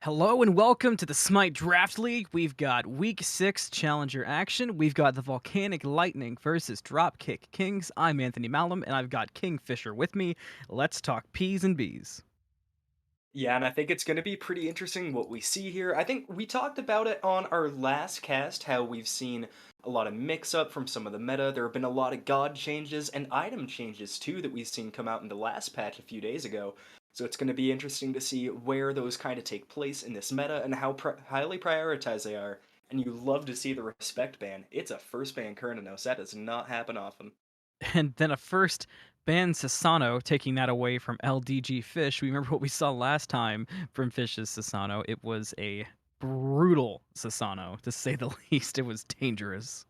Hello and welcome to the Smite Draft League. We've got Week 6 Challenger action. We've got the Volcanic Lightning versus Dropkick Kings. I'm Anthony Malum, and I've got KingFsher with me. Let's talk P's and B's. Yeah, and I think it's going to be pretty interesting what we see here. I think we talked about it on our last cast, how we've seen a lot of mix up from some of the meta. There have been a lot of god changes and item changes too that we've seen come out in the last patch a few days ago. So it's going to be interesting to see where those kind of take place in this meta and how highly prioritized they are. And you love to see the respect ban. It's a first ban Kurnanos. That does not happen often. And then a first ban Sasano, taking that away from LDGFish. We remember what we saw last time from Fish's Sasano. It was a brutal Sasano, to say the least. It was dangerous.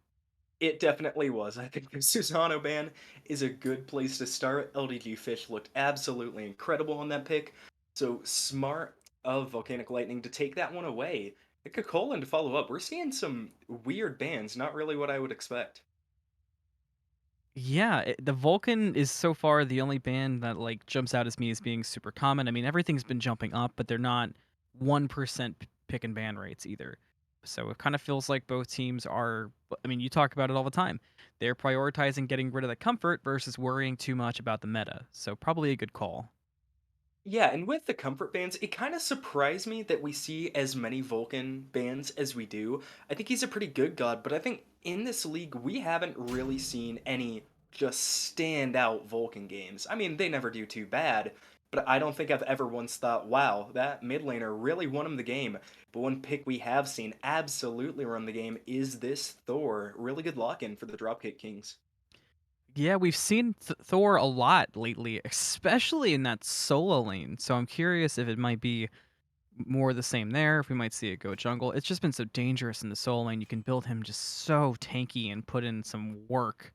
It definitely was. I think the Susano ban is a good place to start. LDGFish looked absolutely incredible on that pick. So smart of Volcanic Lightning to take that one away. Pick a colon to follow up. We're seeing some weird bans, not really what I would expect. Yeah, the Vulcan is so far the only band that like jumps out as me as being super common. I mean, everything's been jumping up, but they're not 1% pick and ban rates either. So it kind of feels like both teams are. I mean, you talk about it all the time. They're prioritizing getting rid of the comfort versus worrying too much about the meta. So probably a good call. Yeah, and with the comfort bands, it kind of surprised me that we see as many Vulcan bans as we do. I think he's a pretty good god, but I think in this league we haven't really seen any just standout Vulcan games. I mean, they never do too bad, but I don't think I've ever once thought, wow, that mid laner really won him the game. But one pick we have seen absolutely run the game is this Thor. Really good lock-in for the Dropkick Kings. Yeah, we've seen Thor a lot lately, especially in that solo lane. So I'm curious if it might be more the same there, if we might see it go jungle. It's just been so dangerous in the solo lane. You can build him just so tanky and put in some work.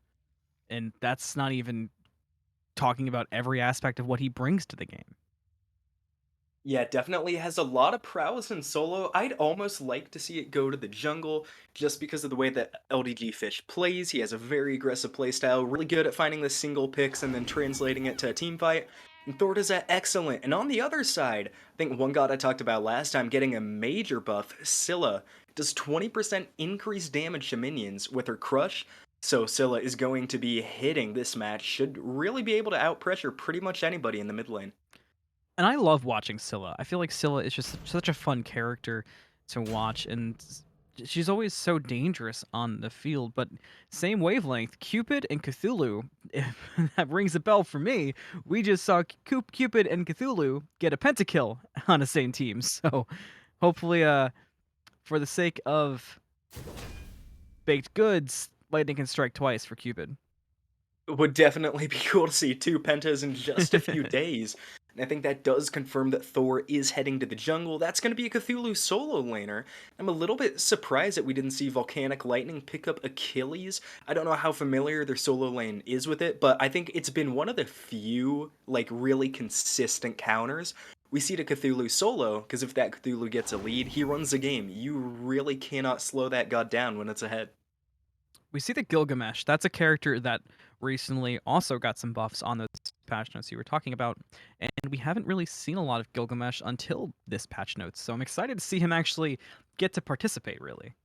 And that's not even talking about every aspect of what he brings to the game. Yeah, definitely has a lot of prowess in solo. I'd almost like to see it go to the jungle just because of the way that LDGFish plays. He has a very aggressive playstyle, really good at finding the single picks and then translating it to a team fight. And Thor does that excellent. And on the other side, I think one god I talked about last time getting a major buff, Scylla, does 20% increased damage to minions with her crush. So Scylla is going to be hitting this match, should really be able to outpressure pretty much anybody in the mid lane. And I love watching Scylla. I feel like Scylla is just such a fun character to watch, and she's always so dangerous on the field. But same wavelength, Cupid and Cthulhu. If that rings a bell for me. We just saw Cupid and Cthulhu get a pentakill on the same team. So hopefully, for the sake of baked goods, lightning can strike twice for Cupid. Would definitely be cool to see two pentas in just a few days. And I think that does confirm that Thor is heading to the jungle. That's going to be a Cthulhu solo laner. I'm a little bit surprised that we didn't see Volcanic Lightning pick up Achilles. I don't know how familiar their solo lane is with it, but I think it's been one of the few, like, really consistent counters we see to Cthulhu solo, because if that Cthulhu gets a lead, he runs the game. You really cannot slow that god down when it's ahead. We see that Gilgamesh, that's a character that recently also got some buffs on those patch notes you were talking about, and we haven't really seen a lot of Gilgamesh until this patch notes, so I'm excited to see him actually get to participate, really.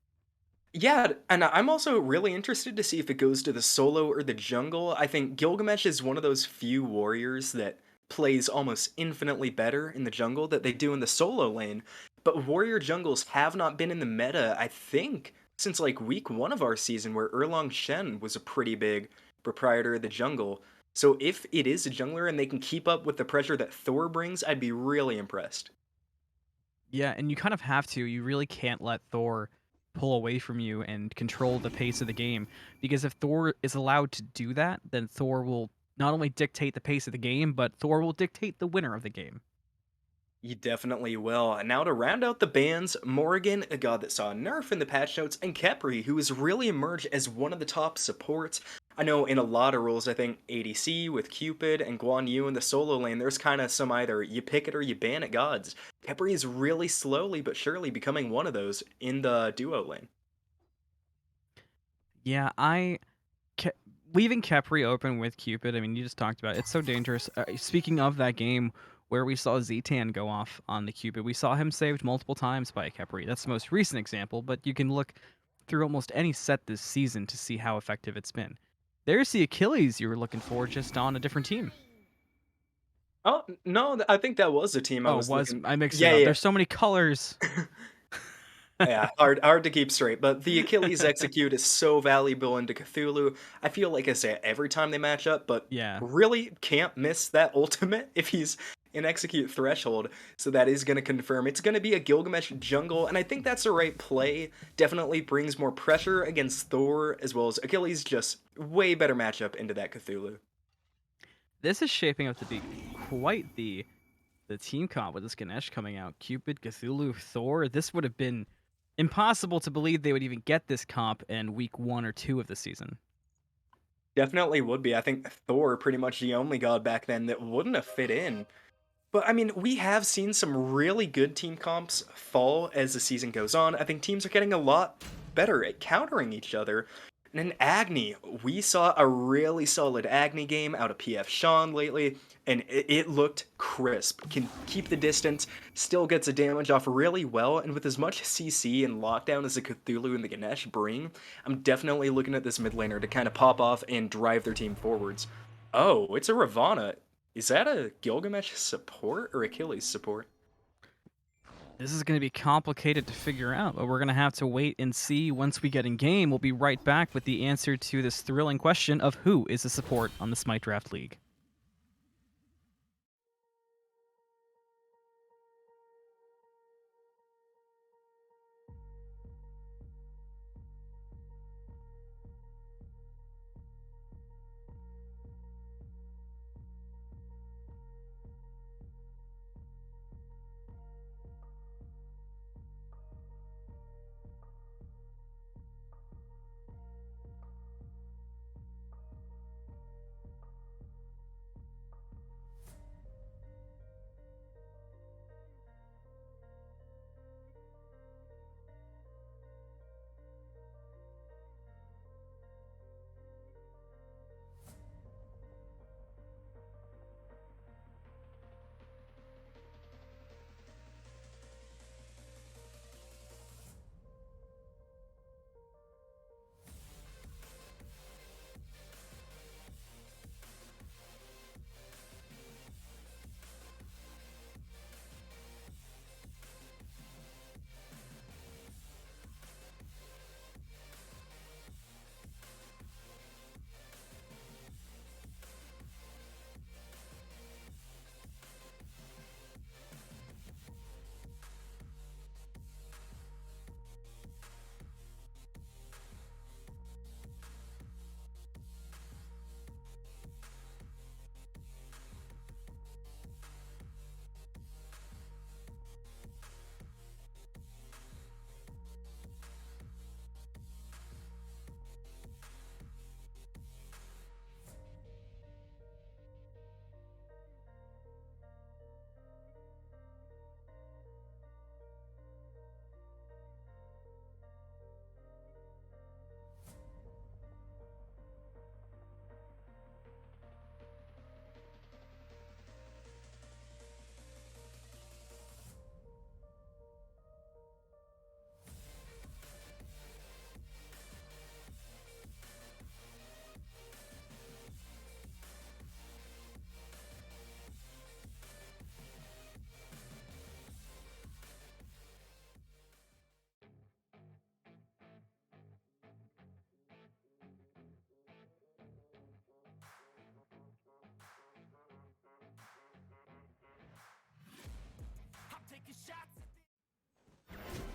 Yeah, and I'm also really interested to see if it goes to the solo or the jungle. I think Gilgamesh is one of those few warriors that plays almost infinitely better in the jungle that they do in the solo lane. But warrior jungles have not been in the meta, I think, since like week one of our season, where Erlong Shen was a pretty big proprietor of the jungle. So if it is a jungler and they can keep up with the pressure that Thor brings, I'd be really impressed. Yeah, and you kind of have to. You really can't let Thor pull away from you and control the pace of the game, because if Thor is allowed to do that, then Thor will not only dictate the pace of the game, but Thor will dictate the winner of the game. You definitely will. And now to round out the bans, Morrigan, a god that saw a nerf in the patch notes, and Khepri, who has really emerged as one of the top supports. I know in a lot of roles, I think ADC with Cupid and Guan Yu in the solo lane, there's kind of some either you pick it or you ban it gods. Khepri is really slowly but surely becoming one of those in the duo lane. Yeah, Ke- leaving Kepri open with Cupid, I mean, you just talked about it. It's so dangerous. Speaking of that game, where we saw Zetan go off on the Cupid. We saw him saved multiple times by a Khepri. That's the most recent example, but you can look through almost any set this season to see how effective it's been. There's the Achilles you were looking for, just on a different team. Oh, no, I think that was the team I Oh, was looking. I mixed it Yeah, up. yeah. There's so many colors. Yeah, hard to keep straight, but the Achilles execute is so valuable into Cthulhu. I feel like I say it every time they match up, but Yeah. really can't miss that ultimate if he's in execute threshold. So that is going to confirm it's going to be a Gilgamesh jungle, and I think that's the right play. Definitely brings more pressure against Thor, as well as Achilles. Just way better matchup into that Cthulhu. This is shaping up to be quite the team comp with this Ganesh coming out. Cupid, Cthulhu, Thor. This would have been impossible to believe they would even get this comp in week 1 or 2 of the season. Definitely would be. I think Thor pretty much the only god back then that wouldn't have fit in. But I mean, we have seen some really good team comps fall as the season goes on. I think teams are getting a lot better at countering each other. And in Agni, we saw a really solid Agni game out of PF Sean lately, and it looked crisp. Can keep the distance, still gets the damage off really well, and with as much CC and lockdown as the Cthulhu and the Ganesh bring, I'm definitely looking at this mid laner to kind of pop off and drive their team forwards. Oh, it's a Ravana. Is that a Gilgamesh support or Achilles support? This is going to be complicated to figure out, but we're going to have to wait and see once we get in game. We'll be right back with the answer to this thrilling question of who is the support on the Smite Draft League.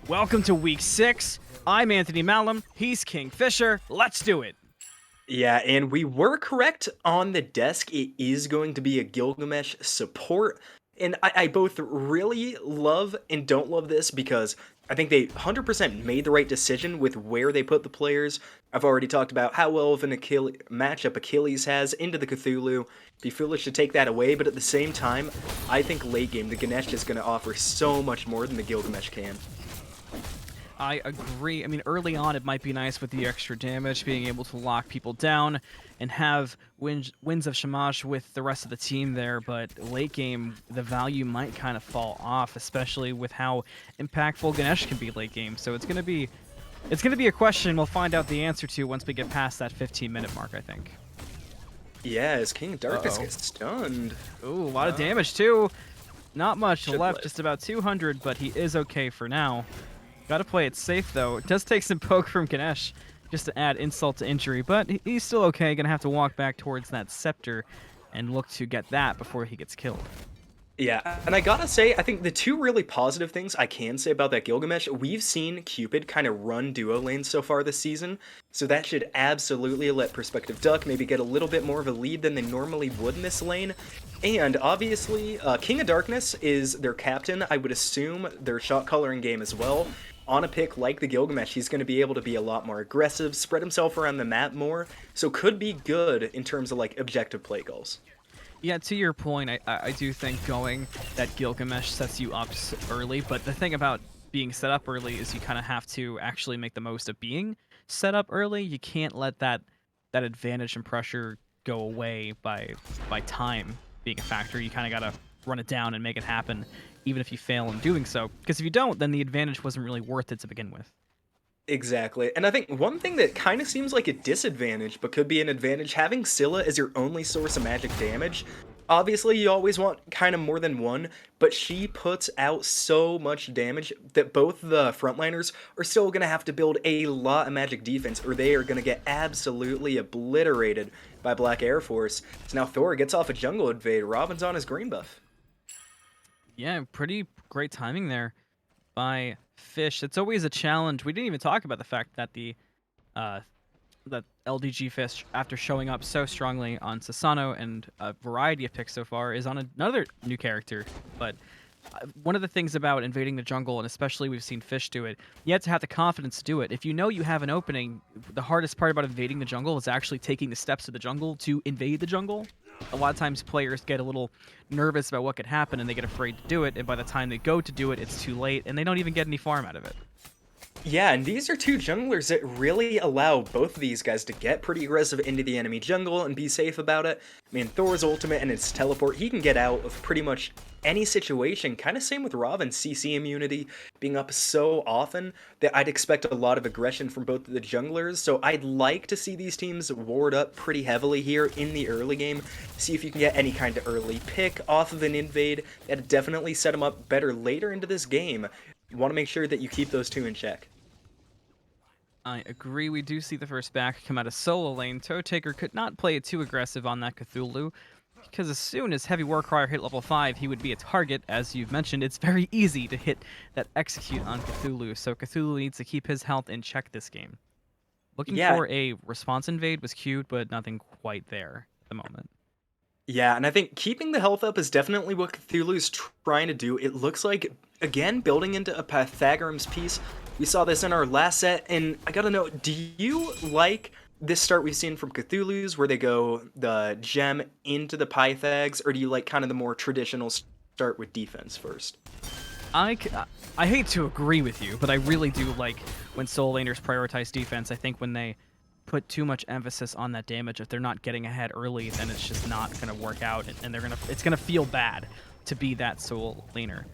Welcome to week 6. I'm Anthony Malum. He's KingFsher. Let's do it. Yeah, and we were correct on the desk. It is going to be a Gilgamesh support. And I both really love and don't love this because I think they 100% made the right decision with where they put the players. I've already talked about how well of an matchup Achilles has into the Cthulhu. Be foolish to take that away, but at the same time, I think late game, the Ganesh is going to offer so much more than the Gilgamesh can. I agree. I mean, early on, it might be nice with the extra damage, being able to lock people down and have winds of Shamash with the rest of the team there. But late game, the value might kind of fall off, especially with how impactful Ganesh can be late game. So it's gonna be a question we'll find out the answer to once we get past that 15-minute mark, I think. Yeah, as King of Darkness Uh-oh. gets stunned. Ooh, a lot of damage too. Not much Should left, live. just about 200, but he is okay for now. Gotta play it safe, though. It does take some poke from Ganesh just to add insult to injury, but he's still okay. Gonna have to walk back towards that scepter and look to get that before he gets killed. Yeah, and I gotta say, I think the two really positive things I can say about that Gilgamesh, we've seen Cupid kind of run duo lanes so far this season, so that should absolutely let Perspective Duck maybe get a little bit more of a lead than they normally would in this lane. And obviously, King of Darkness is their captain. I would assume their shot coloring game as well. On a pick like the Gilgamesh, he's going to be able to be a lot more aggressive, spread himself around the map more, so could be good in terms of like objective play goals. Yeah, to your point, I do think going that Gilgamesh sets you up early, but the thing about being set up early is you kind of have to actually make the most of being set up early. You can't let that advantage and pressure go away by time being a factor. You kind of got to run it down and make it happen, even if you fail in doing so. Because if you don't, then the advantage wasn't really worth it to begin with. Exactly. And I think one thing that kind of seems like a disadvantage, but could be an advantage, having Scylla as your only source of magic damage. Obviously, you always want kind of more than one, but she puts out so much damage that both the frontliners are still going to have to build a lot of magic defense, or they are going to get absolutely obliterated by BlackAirForcess. So now Thor gets off a jungle invade. Robin's on his green buff. Yeah, pretty great timing there by Fish. It's always a challenge. We didn't even talk about the fact that uh, that LDGFish, after showing up so strongly on Sasano and a variety of picks so far, is on another new character. But one of the things about invading the jungle, and especially we've seen Fish do it, you have to have the confidence to do it. If you know you have an opening, the hardest part about invading the jungle is actually taking the steps to the jungle to invade the jungle. A lot of times players get a little nervous about what could happen and they get afraid to do it, and by the time they go to do it, it's too late and they don't even get any farm out of it. Yeah, and these are two junglers that really allow both of these guys to get pretty aggressive into the enemy jungle and be safe about it. I mean, Thor's ultimate and his teleport, he can get out of pretty much any situation. Kind of same with Robin's CC immunity being up so often that I'd expect a lot of aggression from both of the junglers. So I'd like to see these teams ward up pretty heavily here in the early game. See if you can get any kind of early pick off of an invade. That'd definitely set them up better later into this game. You want to make sure that you keep those two in check. I agree. We do see the first back come out of solo lane. Toe Taker could not play it too aggressive on that Cthulhu, because as soon as HeavyWarcrier hit level 5, he would be a target. As you've mentioned, it's very easy to hit that execute on Cthulhu, so Cthulhu needs to keep his health in check this game. Looking for a response invade was cute, but nothing quite there at the moment. Yeah, and I think keeping the health up is definitely what Cthulhu's trying to do. It looks like, again, building into a Pythagoras piece. We saw this in our last set, and I gotta know, do you like this start we've seen from Cthulhu's, where they go the gem into the Pythags, or do you like kind of the more traditional start with defense first? I hate to agree with you, but I really do like when solo laners prioritize defense. I think when they put too much emphasis on that damage, if they're not getting ahead early, then it's just not going to work out, and it's going to feel bad to be that solo laner.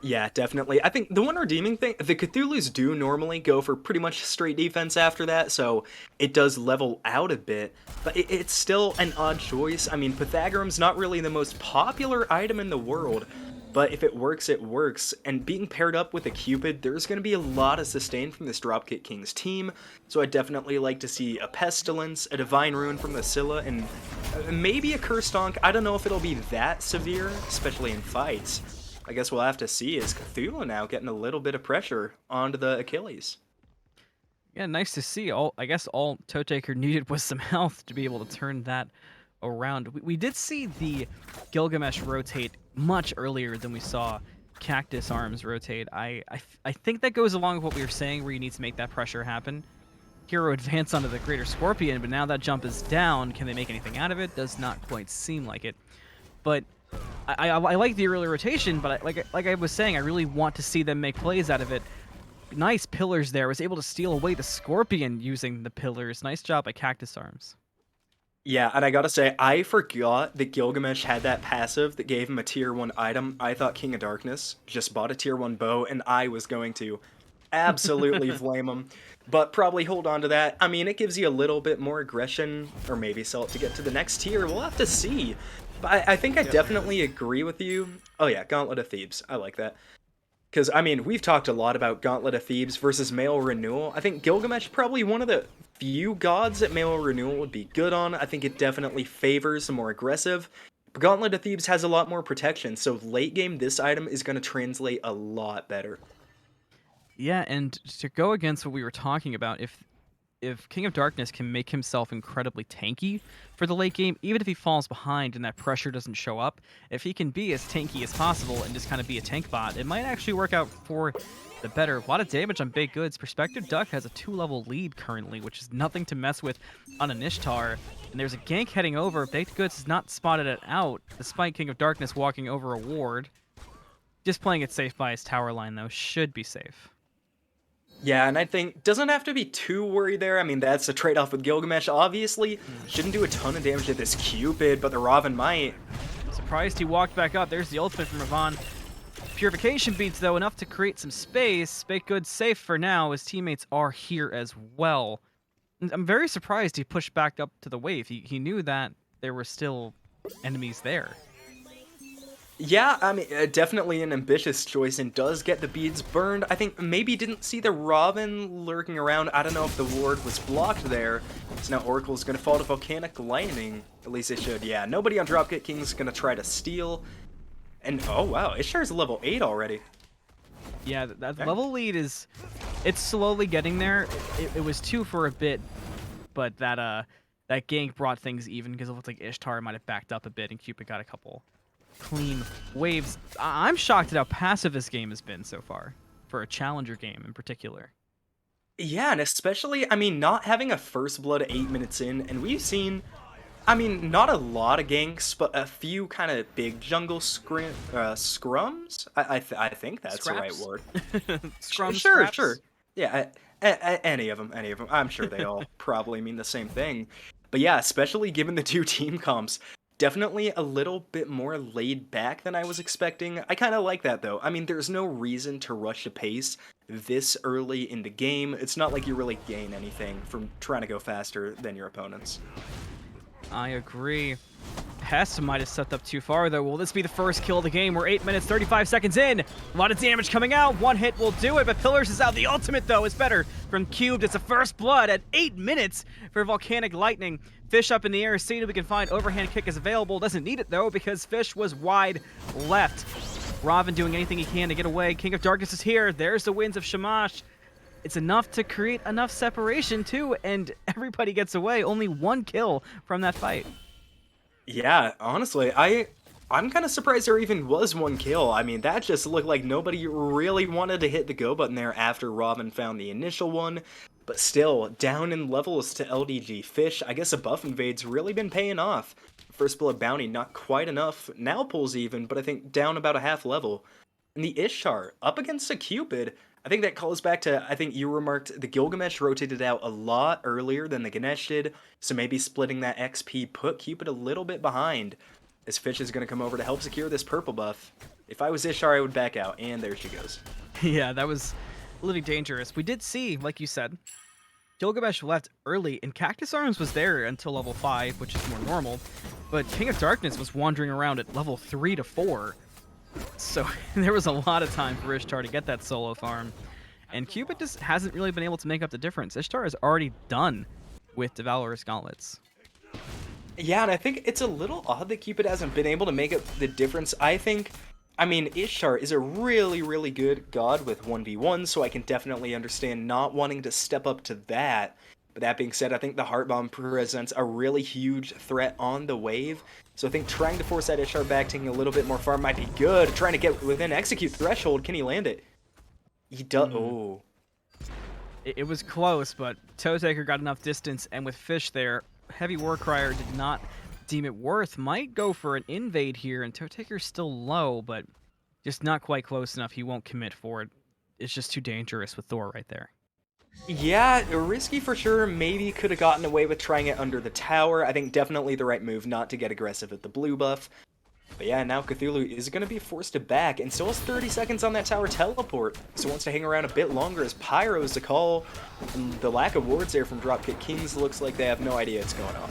Yeah, definitely. I think the one redeeming thing, the Cthulhu's do normally go for pretty much straight defense after that, so it does level out a bit, but it's still an odd choice. I mean, Pythagorum's not really the most popular item in the world, but if it works, it works. And being paired up with a Cupid, there's going to be a lot of sustain from this Dropkick King's team, so I'd definitely like to see a Pestilence, a Divine Ruin from the Scylla, and maybe a Curse Donk. I don't know if it'll be that severe, especially in fights. I guess we'll have to see. Is Cthulhu now getting a little bit of pressure onto the Achilles? Yeah, nice to see. I guess all Toe Taker needed was some health to be able to turn that around. We did see the Gilgamesh rotate much earlier than we saw CACTUSARMS rotate. I think that goes along with what we were saying, where you need to make that pressure happen. Hero advance onto the Greater Scorpion, but now that jump is down. Can they make anything out of it? Does not quite seem like it. But I like the early rotation, but like I was saying, I really want to see them make plays out of it. Nice pillars there. Was able to steal away the Scorpion using the pillars. Nice job by CACTUSARMS. Yeah, and I gotta say, I forgot that Gilgamesh had that passive that gave him a tier 1 item. I thought King of Darkness just bought a tier 1 bow, and I was going to absolutely flame him. But probably hold on to that. I mean, it gives you a little bit more aggression, or maybe sell it to get to the next tier. We'll have to see. But I think I definitely agree with you. Oh yeah, Gauntlet of Thebes. I like that. Because, I mean, we've talked a lot about Gauntlet of Thebes versus Male Renewal. I think Gilgamesh probably one of the few gods that Male Renewal would be good on. I think it definitely favors the more aggressive. But Gauntlet of Thebes has a lot more protection, so late game, this item is going to translate a lot better. Yeah, and to go against what we were talking about, if King of Darkness can make himself incredibly tanky for the late game, even if he falls behind and that pressure doesn't show up, if he can be as tanky as possible and just kind of be a tank bot, it might actually work out for the better. A lot of damage on BakeddGoods. Perspective Duck has a 2-level lead currently, which is nothing to mess with on an Ishtar. And there's a gank heading over. BakeddGoods has not spotted it out, despite King of Darkness walking over a ward. Just playing it safe by his tower line, though, should be safe. Yeah, and I think doesn't have to be too worried there. I mean, that's a trade-off with Gilgamesh, obviously. Shouldn't do a ton of damage to this Cupid, but the Raven might. Surprised he walked back up. There's the ultimate from Ravon. Purification beats, though, enough to create some space. BakeddGoods safe for now. His teammates are here as well. And I'm very surprised he pushed back up to the wave. He knew that there were still enemies there. Yeah, I mean, definitely an ambitious choice and does get the beads burned. I think maybe didn't see the Robin lurking around. I don't know if the ward was blocked there. So now Oracle's going to fall to Volcanic Lightning. At least it should. Yeah, nobody on Dropkick King's going to try to steal. And, oh wow, Ishtar's level 8 already. Yeah, that level lead is... It's slowly getting there. It was 2 for a bit, but that gank brought things even because it looked like Ishtar might have backed up a bit and Cupid got a couple clean waves. I'm shocked at how passive this game has been so far, for a challenger game in particular. Yeah, and especially, I mean, not having a first blood 8 minutes in, and we've seen, I mean, not a lot of ganks, but a few kind of big jungle scrums? I think that's Scraps? the right word. Scrums, Sure, scraps? sure. Yeah, any of them, any of them. I'm sure they all probably mean the same thing. But yeah, especially given the two team comps, definitely a little bit more laid back than I was expecting. I kind of like that though. I mean, there's no reason to rush the pace this early in the game. It's not like you really gain anything from trying to go faster than your opponents. I agree. Hess might have stepped up too far, though. Will this be the first kill of the game? We're 8 minutes, 35 seconds in. A lot of damage coming out. One hit will do it, but Pillars is out. The ultimate, though, is better from Cubed. It's a first blood at 8 minutes for Volcanic Lightning. Fish up in the air, seeing if we can find overhand kick is available. Doesn't need it, though, because Fish was wide left. Robin doing anything he can to get away. King of Darkness is here. There's the winds of Shamash. It's enough to create enough separation, too, and everybody gets away. Only 1 kill from that fight. Yeah, honestly, I'm kind of surprised there even was 1 kill. I mean, that just looked like nobody really wanted to hit the go button there after Robin found the initial one. But still, down in levels to LDGFish. I guess a buff invade's really been paying off. First blood bounty, not quite enough. Now pulls even, but I think down about a half level. And the Ishtar, up against a Cupid. I think that calls back to, I think you remarked, the Gilgamesh rotated out a lot earlier than the Ganesh did, so maybe splitting that XP put Cupid a little bit behind, as Fish is going to come over to help secure this purple buff. If I was Ishtar, I would back out, and there she goes. Yeah, that was really dangerous. We did see, like you said, Gilgamesh left early, and CACTUSARMS was there until level 5, which is more normal, but King of Darkness was wandering around at level 3 to 4. So there was a lot of time for Ishtar to get that solo farm. And Cupid just hasn't really been able to make up the difference. Ishtar is already done with Devourer's Gauntlets. Yeah, and I think it's a little odd that Cupid hasn't been able to make up the difference. I mean, Ishtar is a really, really good god with 1v1, so I can definitely understand not wanting to step up to that. But that being said, I think the Heart Bomb presents a really huge threat on the wave. So I think trying to force that Ishtar back, taking a little bit more farm might be good. Trying to get within execute threshold. Can he land it? He does. Oh. It was close, but Toe Taker got enough distance, and with Fish there, HeavyWarcrier did not deem it worth. Might go for an invade here, and Toe Taker's still low, but just not quite close enough. He won't commit for it. It's just too dangerous with Thor right there. Yeah, risky for sure. Maybe could have gotten away with trying it under the tower. I think definitely the right move not to get aggressive at the blue buff. But yeah, now Cthulhu is going to be forced to back and still has 30 seconds on that tower teleport. So wants to hang around a bit longer as Pyro's to call. And the lack of wards there from Dropkick Kings looks like they have no idea what's going on.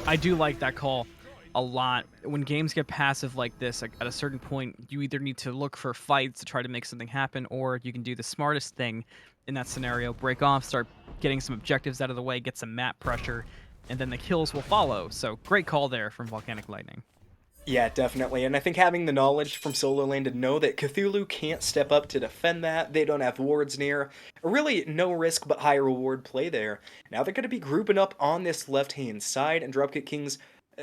I do like that call a lot. When games get passive like this, like at a certain point, you either need to look for fights to try to make something happen, or you can do the smartest thing in that scenario, break off, start getting some objectives out of the way, get some map pressure, and then the kills will follow. So great call there from Volcanic Lightning. Yeah, definitely. And I think having the knowledge from Solo Lane to know that Cthulhu can't step up to defend that, they don't have wards near, really no risk but high reward play there. Now they're going to be grouping up on this left-hand side, and Dropkick Kings,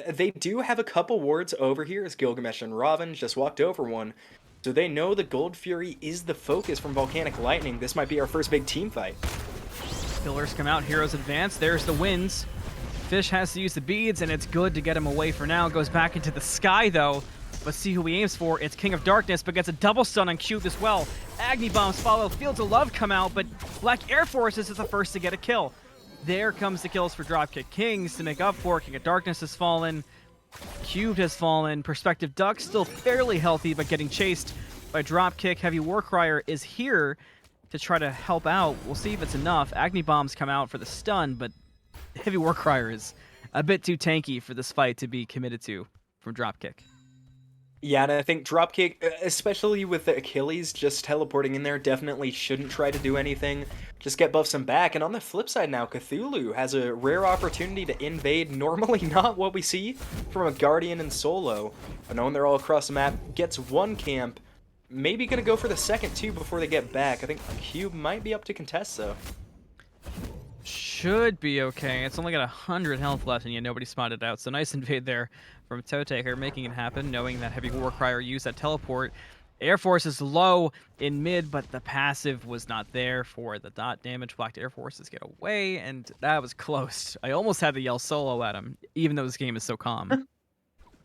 they do have a couple wards over here as Gilgamesh and Raven just walked over one. So they know the Gold Fury is the focus from Volcanic Lightning. This might be our first big team fight. Pillars come out, heroes advance, there's the wins. Fish has to use the beads, and it's good to get him away for now. Goes back into the sky, though. But see who he aims for. It's King of Darkness, but gets a double stun on Cube as well. Agni Bombs follow. Fields of Love come out, but BlackAirForcess is the first to get a kill. There comes the kills for Dropkick Kings to make up for it. King of Darkness has fallen. Cube has fallen. Perspective Duck still fairly healthy, but getting chased by Dropkick. HeavyWarcrier is here to try to help out. We'll see if it's enough. Agni Bombs come out for the stun, but HeavyWarcrier is a bit too tanky for this fight to be committed to from Dropkick. Yeah, and I think Dropkick, especially with the Achilles just teleporting in there, definitely shouldn't try to do anything. Just get buffs him back. And on the flip side now, Cthulhu has a rare opportunity to invade. Normally not what we see from a Guardian and Solo. But knowing they're all across the map, gets one camp. Maybe going to go for the second too before they get back. I think Cube might be up to contest though. Should be okay. It's only got 100 health left, and yet nobody spotted out. So nice invade there from Toe Taker, making it happen, knowing that HeavyWarcrier used that teleport. Air Force is low in mid, but the passive was not there for the dot damage. BlackAirForcess get away, and that was close. I almost had to yell solo at him, even though this game is so calm.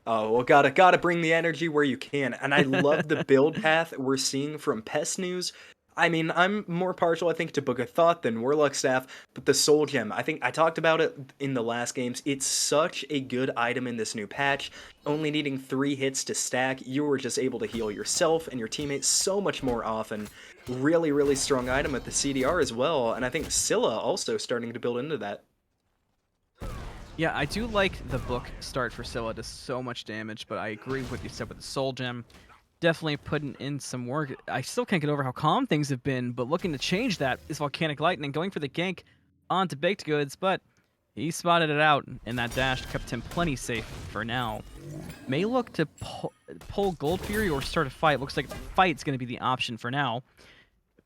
Oh, well, gotta bring the energy where you can. And I love the build path we're seeing from Pest News. I mean, I'm more partial, I think, to Book of Thought than Warlock Staff, but the Soul Gem, I think I talked about it in the last games. It's such a good item in this new patch. Only needing 3 hits to stack, you were just able to heal yourself and your teammates so much more often. Really, really strong item at the CDR as well, and I think Scylla also starting to build into that. Yeah, I do like the book start for Scylla. Does so much damage, but I agree with what you said with the Soul Gem. Definitely putting in some work. I still can't get over how calm things have been, but looking to change that is Volcanic Lightning, going for the gank onto BakedGoods, but he spotted it out, and that dash kept him plenty safe for now. May look to pull Gold Fury or start a fight. Looks like the fight's going to be the option for now,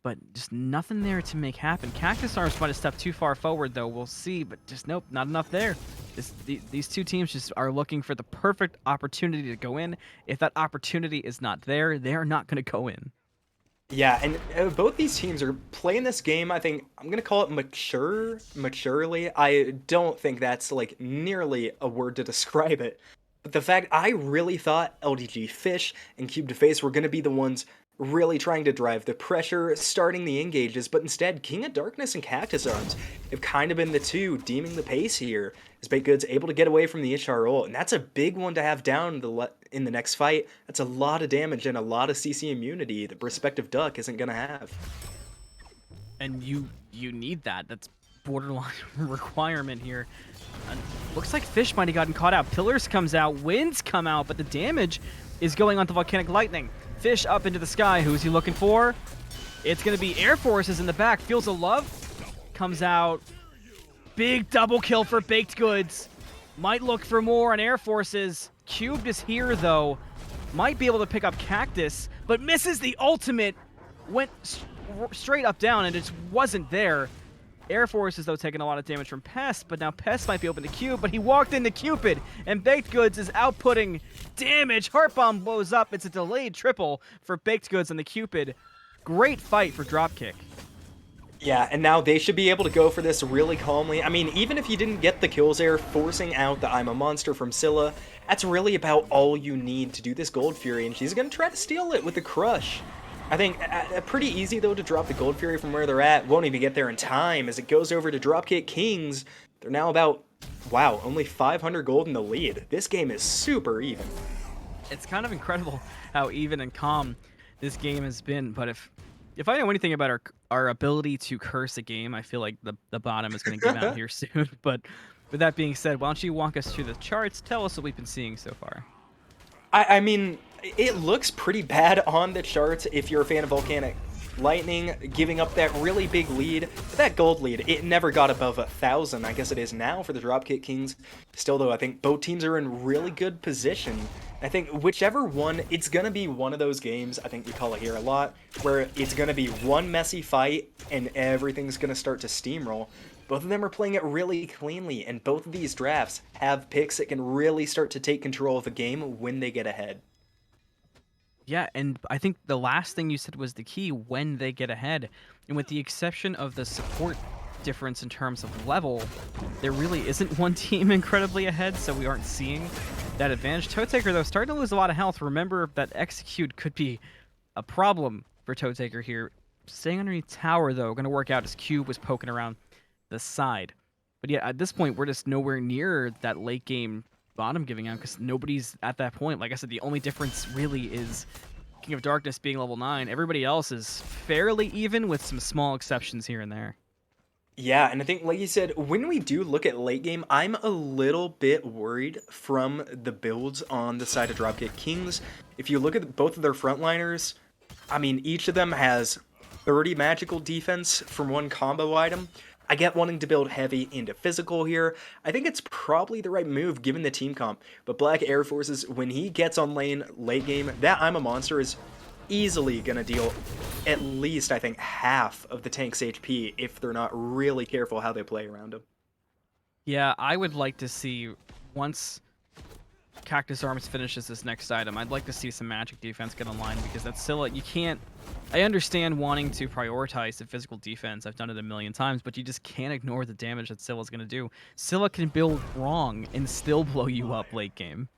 but just nothing there to make happen. CACTUSARMS might have stepped too far forward, though. We'll see, but just nope, not enough there. These two teams just are looking for the perfect opportunity to go in. If that opportunity is not there, they're not going to go in. Yeah, and both these teams are playing this game, I think, I'm going to call it maturely. I don't think that's, like, nearly a word to describe it. But the fact, I really thought LDGFish and CubeDaFace were going to be the ones really trying to drive the pressure, starting the engages, but instead, King of Darkness and CACTUSARMS have kind of been the two deeming the pace here, as BakeddGoods able to get away from the Ishar ult, and that's a big one to have down in the next fight. That's a lot of damage and a lot of CC immunity that Perspective Duck isn't going to have. And you need that. That's borderline requirement here. Looks like Fish might have gotten caught out. Pillars comes out, winds come out, but the damage is going on to Volcanic Lightning. Fish up into the sky. Who's he looking for? It's going to be Air Forces in the back. Fields of Love comes out. Big double kill for BakedGoods. Might look for more on Air Forces. Cubed is here, though. Might be able to pick up Cactus, but misses the ultimate. Went straight up down, and it just wasn't there. Air Forces, though, taking a lot of damage from Pest, but now Pest might be open to Cube, but he walked into Cupid, and BakedGoods is outputting damage. Heart Bomb blows up. It's a delayed triple for BakedGoods on the Cupid. Great fight for Dropkick. Yeah, and now they should be able to go for this really calmly. I mean, even if you didn't get the kills there, forcing out the I'm a Monster from Scylla, that's really about all you need to do this Gold Fury, and she's going to try to steal it with the Crush. I think pretty easy, though, to drop the Gold Fury from where they're at. Won't even get there in time as it goes over to Dropkick Kings. They're now about, wow, only 500 gold in the lead. This game is super even. It's kind of incredible how even and calm this game has been, but if I know anything about our ability to curse a game, I feel like the bottom is going to give out here soon. But with that being said, why don't you walk us through the charts? Tell us what we've been seeing so far. I mean, it looks pretty bad on the charts if you're a fan of Volcanic. Lightning giving up that really big lead, that gold lead, it never got above 1,000. I guess it is now for the Dropkick Kings. Still, though, I think both teams are in really good position. I think whichever one, it's going to be one of those games, I think we call it here a lot, where it's going to be one messy fight and everything's going to start to steamroll. Both of them are playing it really cleanly, and both of these drafts have picks that can really start to take control of the game when they get ahead. Yeah, and I think the last thing you said was the key when they get ahead. And with the exception of the support difference in terms of level, there really isn't one team incredibly ahead, so we aren't seeing that advantage. Taker, though, starting to lose a lot of health. Remember that execute could be a problem for Taker here. Staying underneath tower, though, going to work out as Cube was poking around the side. But yeah, at this point, we're just nowhere near that late game bottom giving out because nobody's at that point. Like I said, the only difference really is King of Darkness being level 9. Everybody else is fairly even with some small exceptions here and there. Yeah, and I think, like you said, when we do look at late game, I'm a little bit worried from the builds on the side of Dropkick Kings. If you look at both of their frontliners, I mean, each of them has 30 magical defense from one combo item. I get wanting to build heavy into physical here. I think it's probably the right move given the team comp. But BlackAirForcess, when he gets on lane late game, that I'm a Monster is easily going to deal at least, I think, half of the tank's HP if they're not really careful how they play around him. Yeah, I would like to see once CACTUSARMS finishes this next item, I'd like to see some magic defense get online because that's Scylla. You can't. I understand wanting to prioritize the physical defense. I've done it a million times, but you just can't ignore the damage that Scylla's going to do. Scylla can build wrong and still blow you up late game.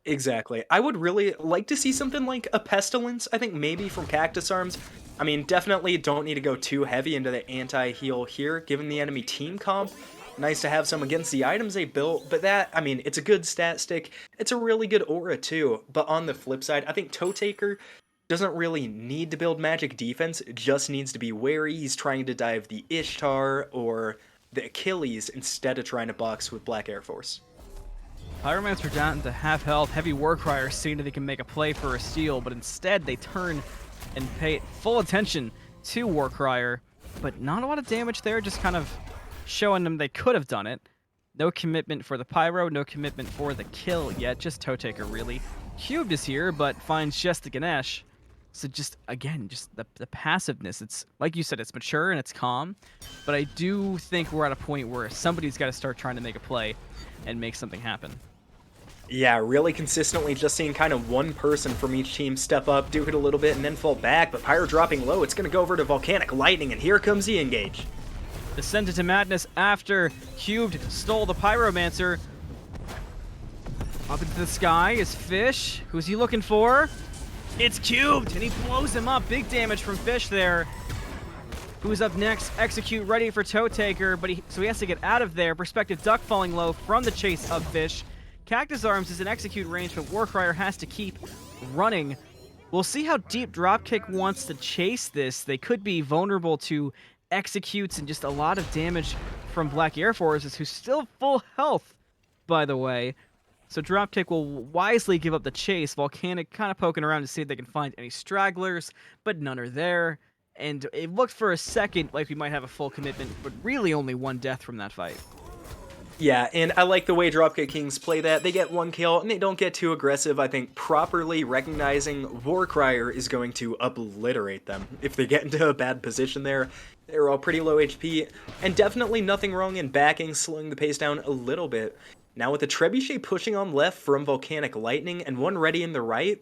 Exactly. I would really like to see something like a Pestilence, I think maybe from CACTUSARMS. I mean, definitely don't need to go too heavy into the anti-heal here, given the enemy team comp. Nice to have some against the items they built, but that, I mean, it's a good stat stick. It's a really good aura too, but on the flip side, I think Taker doesn't really need to build magic defense, just needs to be wary. He's trying to dive the Ishtar or the Achilles instead of trying to box with BlackAirForce. Pyromancer down to half health. HeavyWarcrier seeing that they can make a play for a steal, but instead they turn and pay full attention to Warcrier, but not a lot of damage there, just kind of showing them they could have done it. No commitment for the Pyro, no commitment for the kill yet, just Taker really. Cubed is here, but finds just the Ganesh. So just, again, just the passiveness. It's, like you said, it's mature and it's calm, but I do think we're at a point where somebody's got to start trying to make a play and make something happen. Yeah, really consistently just seeing kind of one person from each team step up, do it a little bit, and then fall back, but Pyro dropping low, it's going to go over to Volcanic Lightning, and here comes the engage. Descended to madness after Cubed stole the Pyromancer. Up into the sky is Fish. Who's he looking for? It's Cubed, and he blows him up. Big damage from Fish there. Who's up next? Execute ready for Taker, but so he has to get out of there. Perspective Duck falling low from the chase of Fish. CACTUSARMS is in execute range, but Warcrier has to keep running. We'll see how deep Dropkick wants to chase this. They could be vulnerable to executes and just a lot of damage from BlackAirForcess, who's still full health, by the way. So Dropkick will wisely give up the chase. Volcanic kind of poking around to see if they can find any stragglers, but none are there. And it looked for a second like we might have a full commitment, but really only one death from that fight. Yeah, and I like the way Dropkick Kings play that. They get one kill, and they don't get too aggressive. I think properly recognizing Warcrier is going to obliterate them. If they get into a bad position there, they're all pretty low HP, and definitely nothing wrong in backing, slowing the pace down a little bit. Now with the Trebuchet pushing on left from Volcanic Lightning, and one ready in the right,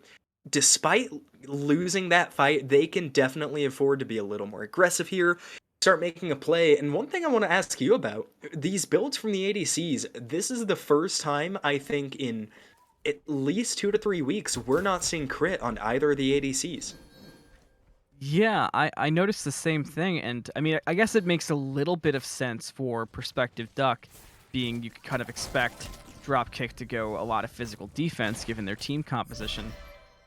despite losing that fight, they can definitely afford to be a little more aggressive here. start making a play. And one thing I want to ask you about these builds from the ADCs, this is the first time I think in at least 2 to 3 weeks we're not seeing crit on either of the ADCs. Yeah, I noticed the same thing, and I mean, I guess it makes a little bit of sense for Perspective Duck, being you could kind of expect Dropkick to go a lot of physical defense given their team composition.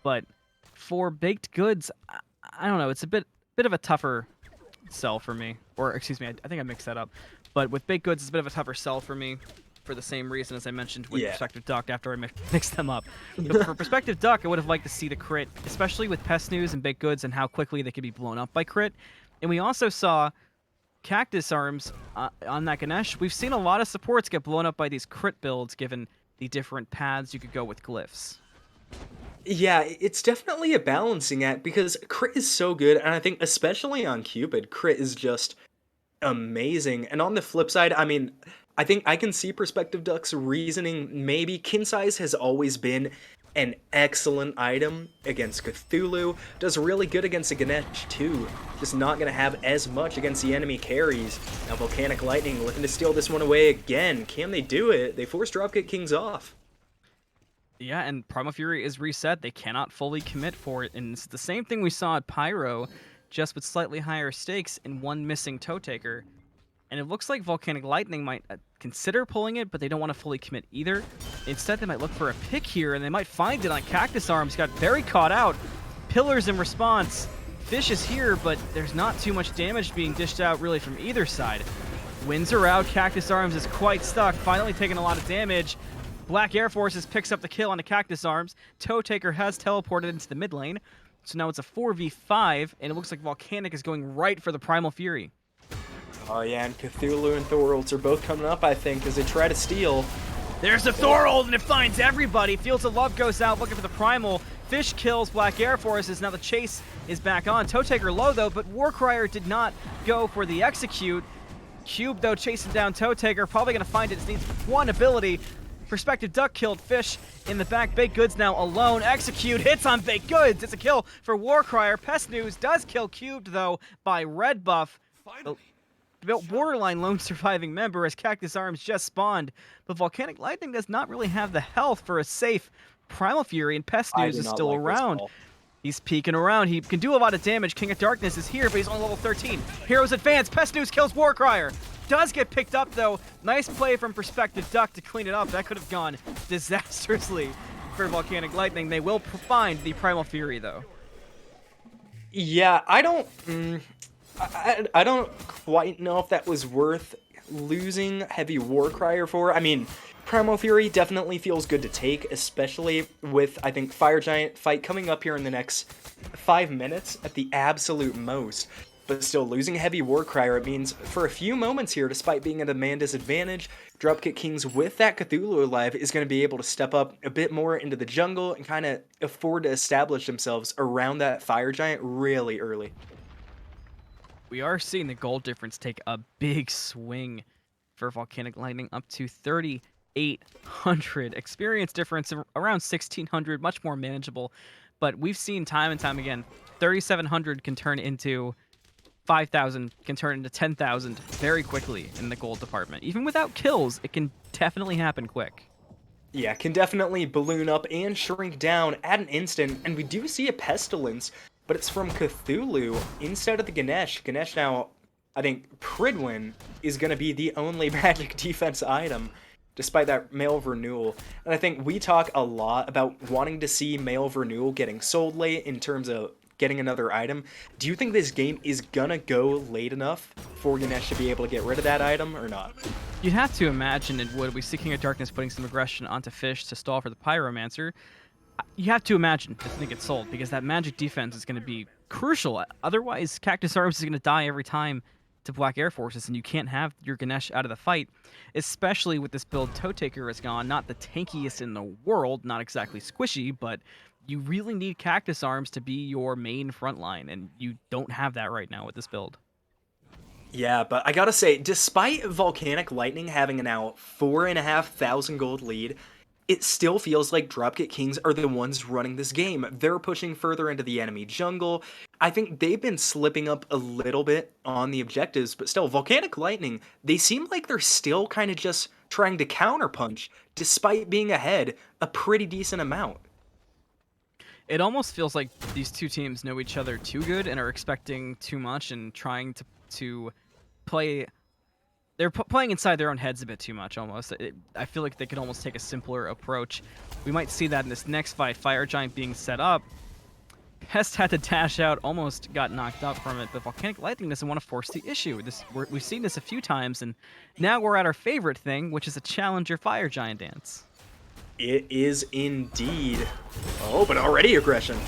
But for Baked Goods, I don't know, it's a bit of a tougher sell for me. Or excuse me, I think I mixed that up. But with Baked Goods, it's a bit of a tougher sell for me for the same reason as I mentioned with Yeah. Perspective Duck after I mixed them up. But for Perspective Duck, I would have liked to see the crit, especially with Pest News and Baked Goods and how quickly they could be blown up by crit. And we also saw CACTUSARMS on that Ganesh. We've seen a lot of supports get blown up by these crit builds given the different paths you could go with glyphs. Yeah, it's definitely a balancing act because crit is so good, and I think especially on Cupid, crit is just amazing. And on the flip side, I mean, I think I can see Perspective Duck's reasoning. Maybe Kin Size has always been an excellent item against Cthulhu. Does really good against a Ganesh too. Just not gonna have as much against the enemy carries. Now Volcanic Lightning looking to steal this one away again. Can they do it? They force Dropkick Kings off. Yeah, and Primal Fury is reset. They cannot fully commit for it. And it's the same thing we saw at Pyro, just with slightly higher stakes and one missing Toe Taker. And it looks like Volcanic Lightning might consider pulling it, but they don't want to fully commit either. Instead, they might look for a pick here, and they might find it on CactusArms. Got very caught out. Pillars in response. Fish is here, but there's not too much damage being dished out really from either side. Winds are out. CactusArms is quite stuck, finally taking a lot of damage. BlackAirForcess picks up the kill on the CactusArms. Toe Taker has teleported into the mid lane. So now it's a 4v5, and it looks like Volcanic is going right for the Primal Fury. Oh yeah, and Cthulhu and Thorolds are both coming up, I think, as they try to steal. There's the Thorold, and it finds everybody. Fields of Love goes out looking for the Primal. Fish kills BlackAirForcess. Now the chase is back on. Toe Taker low, though, but Warcrier did not go for the execute. Cube, though, chasing down Toe Taker. Probably going to find it. It needs one ability. Perspective Duck killed Fish in the back. Baked Goods now alone. Execute hits on Baked Goods. It's a kill for Warcrier. Pest News does kill Cubed, though, by Red Buff. Finally. Borderline lone surviving member as CactusArms just spawned, but Volcanic Lightning does not really have the health for a safe Primal Fury, and Pest News is still around. He's peeking around. He can do a lot of damage. King of Darkness is here, but he's on level 13. Heroes advance. Pest News kills Warcrier. Does get picked up, though. Nice play from Perspective Duck to clean it up. That could have gone disastrously for Volcanic Lightning. They will find the Primal Fury, though. Yeah, I don't... I don't quite know if that was worth losing HeavyWarcrier for. I mean, Primal Fury definitely feels good to take, especially with, I think, Fire Giant fight coming up here in the next 5 minutes at the absolute most. But still, losing HeavyWarcrier, it means for a few moments here, despite being at a man disadvantage, Dropkick Kings with that Cthulhu alive is going to be able to step up a bit more into the jungle and kind of afford to establish themselves around that Fire Giant really early. We are seeing the gold difference take a big swing for Volcanic Lightning, up to 3,800. Experience difference of around 1,600, much more manageable. But we've seen time and time again, 3,700 can turn into 5,000, can turn into 10,000 very quickly in the gold department. Even without kills, it can definitely happen quick. Yeah, can definitely balloon up and shrink down at an instant, and we do see a Pestilence, but it's from Cthulhu instead of the Ganesh. Ganesh now, I think Pridwin is going to be the only magic defense item, despite that Mail of Renewal. And I think we talk a lot about wanting to see Mail of Renewal getting sold late in terms of getting another item. Do you think this game is going to go late enough for Ganesh to be able to get rid of that item or not? You'd have to imagine it would. We see King of Darkness putting some aggression onto Fish to stall for the Pyromancer. You have to imagine it's going to get sold because that magic defense is going to be crucial. Otherwise, CactusArms is going to die every time to BlackAirForcess, and you can't have your Ganesh out of the fight, especially with this build. Toe Taker is gone, not the tankiest in the world, not exactly squishy, but you really need CactusArms to be your main frontline, and you don't have that right now with this build. Yeah, but I gotta say, despite Volcanic Lightning having a now 4,500 gold lead, it still feels like Dropkick Kings are the ones running this game. They're pushing further into the enemy jungle. I think they've been slipping up a little bit on the objectives, but still, Volcanic Lightning, they seem like they're still kind of just trying to counterpunch, despite being ahead a pretty decent amount. It almost feels like these two teams know each other too good and are expecting too much and trying to play. They're playing inside their own heads a bit too much, almost. I feel like they could almost take a simpler approach. We might see that in this next fight. Fire Giant being set up. Pest had to dash out, almost got knocked out from it, but Volcanic Lightning doesn't want to force the issue. We've seen this a few times, and now we're at our favorite thing, which is a Challenger Fire Giant dance. It is indeed. Oh, but already aggression.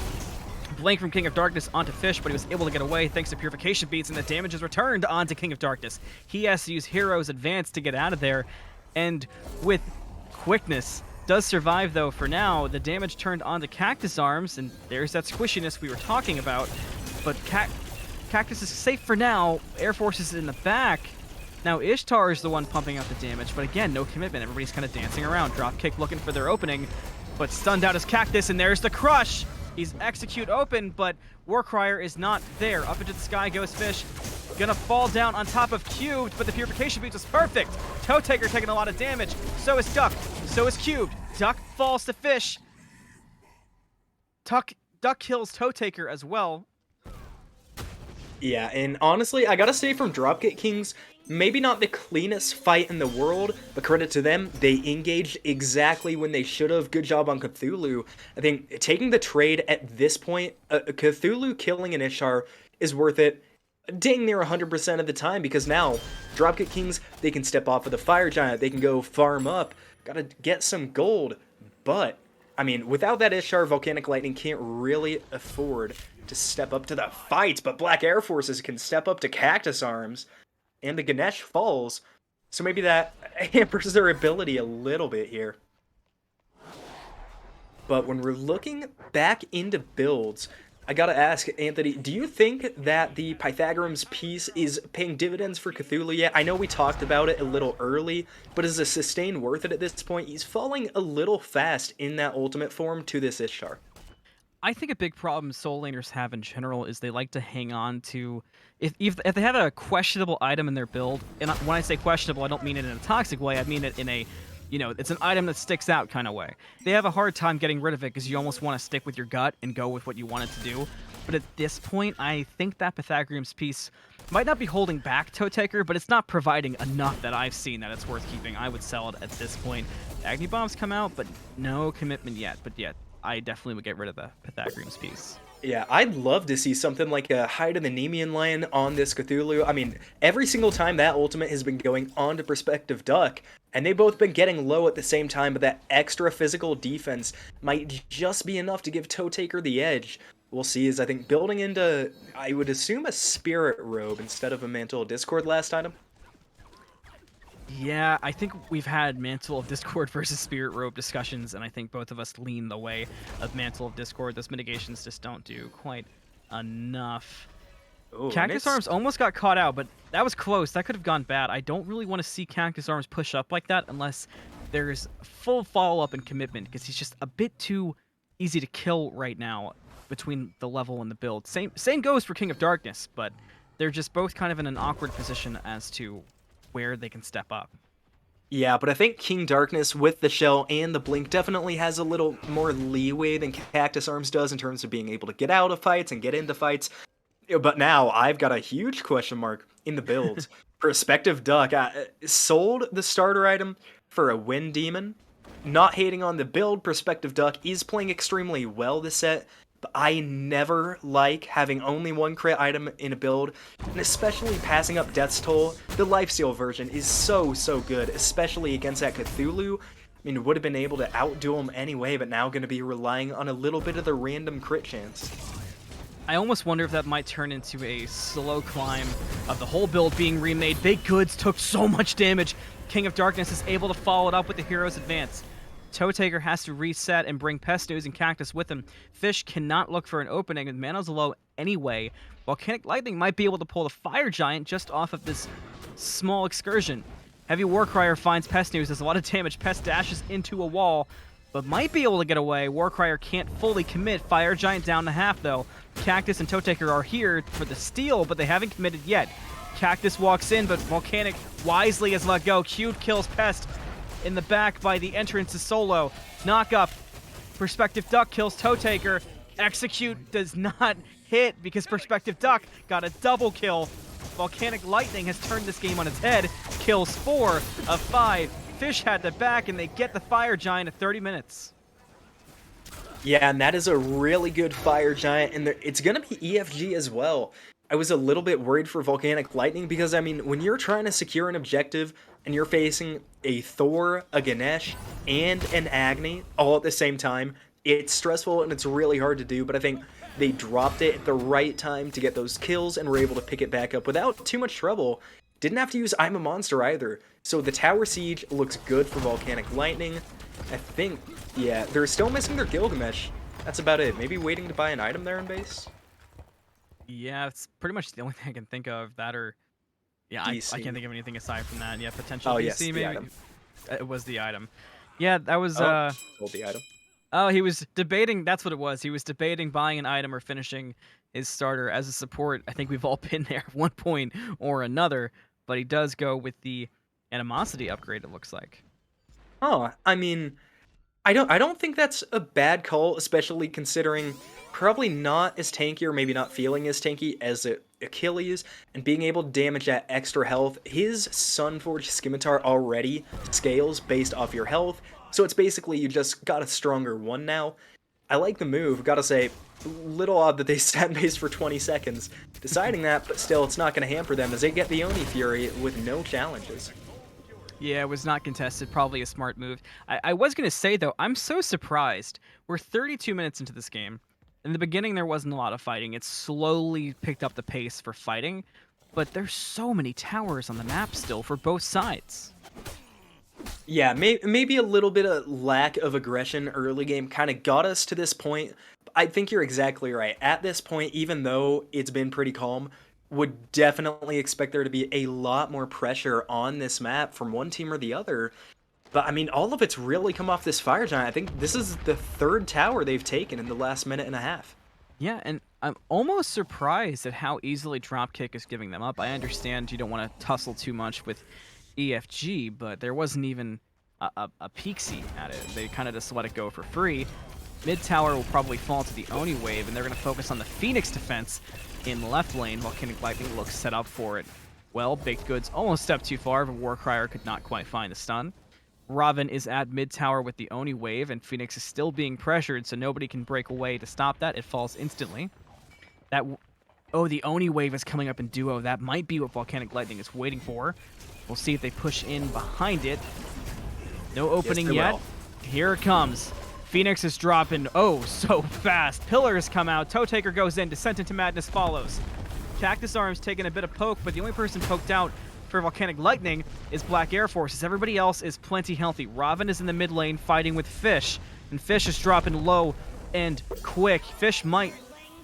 Blink from King of Darkness onto Fish, but he was able to get away thanks to Purification Beats, and the damage is returned onto King of Darkness. He has to use Hero's Advance to get out of there, and with quickness, does survive though for now. The damage turned onto CACTUSARMS, and there's that squishiness we were talking about, but Cactus is safe for now. Air Force is in the back. Now Ishtar is the one pumping out the damage, but again, no commitment. Everybody's kind of dancing around. Dropkick looking for their opening, but stunned out is Cactus, and there's the crush! He's execute open, but Warcrier is not there. Up into the sky goes Fish. Gonna fall down on top of Cubed, but the Purification Beats was perfect. Toe Taker taking a lot of damage. So is Duck. So is Cubed. Duck falls to Fish. Duck kills Toe Taker as well. Yeah, and honestly, I gotta say from Dropkick Kings, maybe not the cleanest fight in the world, but credit to them, they engaged exactly when they should have. Good job on Cthulhu. I think taking the trade at this point, Cthulhu killing an Ishtar is worth it dang near 100% of the time, because now Dropkick Kings, they can step off of the Fire Giant, they can go farm up, gotta get some gold, but I mean, without that Ishtar, Volcanic Lightning can't really afford to step up to the fight, but BlackAirForcess can step up to CACTUSARMS, and the Ganesh falls, so maybe that hampers their ability a little bit here. But when we're looking back into builds, I gotta ask, Anthony, do you think that the Pythagorean's piece is paying dividends for Cthulhu yet? I know we talked about it a little early, but is the sustain worth it at this point? He's falling a little fast in that ultimate form to this Ishtar. I think a big problem soul laners have in general is they like to hang on to if they have a questionable item in their build, and when I say questionable, I don't mean it in a toxic way. I mean it in a, you know, it's an item that sticks out kind of way. They have a hard time getting rid of it because you almost want to stick with your gut and go with what you want it to do. But at this point, I think that Pythagorean's piece might not be holding back Toe Taker, but it's not providing enough that I've seen that it's worth keeping. I would sell it at this point. Agni Bombs come out, but no commitment yet. But yet, I definitely would get rid of the Pythagorean's piece. Yeah, I'd love to see something like a Hide of the Nemean Lion on this Cthulhu. I mean, every single time that ultimate has been going on to Perspective Duck, and they've both been getting low at the same time, but that extra physical defense might just be enough to give Toe Taker the edge. We'll see, is I think building into, I would assume, a Spirit Robe instead of a Mantle of Discord last item. Yeah, I think we've had Mantle of Discord versus Spirit Robe discussions, and I think both of us lean the way of Mantle of Discord. Those mitigations just don't do quite enough. Ooh, CACTUSARMS almost got caught out, but that was close. That could have gone bad. I don't really want to see CACTUSARMS push up like that unless there's full follow-up and commitment, because he's just a bit too easy to kill right now between the level and the build. Same goes for King of Darkness, but they're just both kind of in an awkward position as to where they can step up. Yeah, but I think King Darkness with the shell and the blink definitely has a little more leeway than CACTUSARMS does in terms of being able to get out of fights and get into fights. But now I've got a huge question mark in the builds. Perspective Duck sold the starter item for a Wind Demon. Not hating on the build, Perspective Duck is playing extremely well this set, but I never like having only one crit item in a build, and especially passing up Death's Toll. The Lifesteal version is so good, especially against that Cthulhu. I mean, would have been able to outdo him anyway, but now going to be relying on a little bit of the random crit chance. I almost wonder if that might turn into a slow climb of the whole build being remade. BakeddGoods took so much damage. King of Darkness is able to follow it up with the Hero's Advance. Toe Taker has to reset and bring Pest News and Cactus with him. Fish cannot look for an opening, and mana's low anyway. Volcanic Lightning might be able to pull the Fire Giant just off of this small excursion. HeavyWarcrier finds Pest News. There's a lot of damage. Pest dashes into a wall, but might be able to get away. Warcrier can't fully commit. Fire Giant down to half, though. Cactus and Toetaker are here for the steal, but they haven't committed yet. Cactus walks in, but Volcanic wisely has let go. Cute kills Pest in the back by the entrance to Solo. Knock up. Perspective Duck kills Toetaker. Execute does not hit because Perspective Duck got a double kill. Volcanic Lightning has turned this game on its head. Kills 4 of 5. Fish had the back, and they get the Fire Giant at 30 minutes. Yeah, and that is a really good Fire Giant, and it's going to be EFG as well. I was a little bit worried for Volcanic Lightning because, I mean, when you're trying to secure an objective and you're facing a Thor, a Ganesh, and an Agni all at the same time, it's stressful and it's really hard to do, but I think they dropped it at the right time to get those kills and were able to pick it back up without too much trouble. Didn't have to use I'm a Monster either. So the Tower Siege looks good for Volcanic Lightning. I think, yeah, they're still missing their Gilgamesh. That's about it. Maybe waiting to buy an item there in base? Yeah, it's pretty much the only thing I can think of. That or, yeah, I DC. can't think of anything aside from that. Yeah, potential Oh, DC yes, the maybe. item. It was the item. Yeah, that was, Oh, hold the item. oh, he was debating, that's what it was. He was debating buying an item or finishing his starter as a support. I think we've all been there at one point or another, but he does go with the animosity upgrade, it looks like. Oh, I mean, I don't think that's a bad call, especially considering probably not as tanky or maybe not feeling as tanky as Achilles, and being able to damage that extra health. His Sunforged Scimitar already scales based off your health, so it's basically you just got a stronger one now. I like the move, gotta say, little odd that they sat in base for 20 seconds deciding that, but still it's not going to hamper them as they get the Oni Fury with no challenges. Yeah, it was not contested. Probably a smart move. I was going to say, though, I'm so surprised. We're 32 minutes into this game. In the beginning, there wasn't a lot of fighting. It slowly picked up the pace for fighting. But there's so many towers on the map still for both sides. Yeah, maybe a little bit of lack of aggression early game kind of got us to this point. I think you're exactly right. At this point, even though it's been pretty calm, would definitely expect there to be a lot more pressure on this map from one team or the other. But I mean, all of it's really come off this Fire Giant. I think this is the third tower they've taken in the last minute and a half. Yeah, and I'm almost surprised at how easily Dropkick is giving them up. I understand you don't want to tussle too much with EFG, but there wasn't even a peek-see at it. They kind of just let it go for free. Mid tower will probably fall to the Oni wave, and they're going to focus on the Phoenix defense in left lane. Volcanic Lightning looks set up for it. Well, BakeddGoods almost stepped too far, but Warcrier could not quite find the stun. Robin is at mid tower with the Oni wave, and Phoenix is still being pressured, so nobody can break away to stop that. It falls instantly. Oh, the Oni wave is coming up in duo. That might be what Volcanic Lightning is waiting for. We'll see if they push in behind it. No opening yet. Will. Here it comes. Phoenix is dropping, oh, so fast. Pillars come out. Toetaker goes in. Descent into Madness follows. CACTUSARMS taking a bit of poke, but the only person poked out for Volcanic Lightning is BlackAirForcess. Everybody else is plenty healthy. Robin is in the mid lane fighting with Fish, and Fish is dropping low and quick. Fish might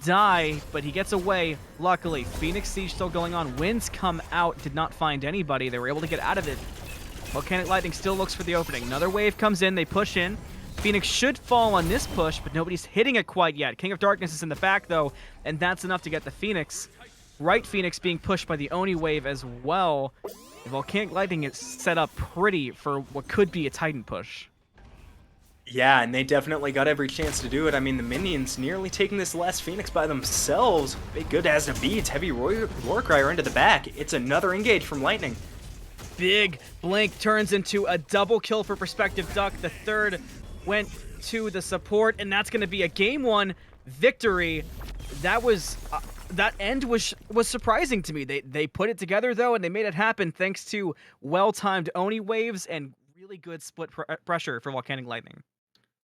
die, but he gets away, luckily. Phoenix Siege still going on. Winds come out, did not find anybody. They were able to get out of it. Volcanic Lightning still looks for the opening. Another wave comes in, they push in. Phoenix should fall on this push, but nobody's hitting it quite yet. King of Darkness is in the back, though, and that's enough to get the Phoenix. Right Phoenix being pushed by the Oni wave as well. Volcanic Lightning is set up pretty for what could be a Titan push. Yeah, and they definitely got every chance to do it. I mean, the minions nearly taking this last Phoenix by themselves. BakeddGoods has the beats. HeavyWarcrier into the back. It's another engage from Lightning. Big blink turns into a double kill for Perspective Duck. The third went to the support, and that's going to be a game one victory. That was that end was surprising to me. They put it together though, and they made it happen thanks to well-timed Oni waves and really good split pressure for Volcanic Lightning.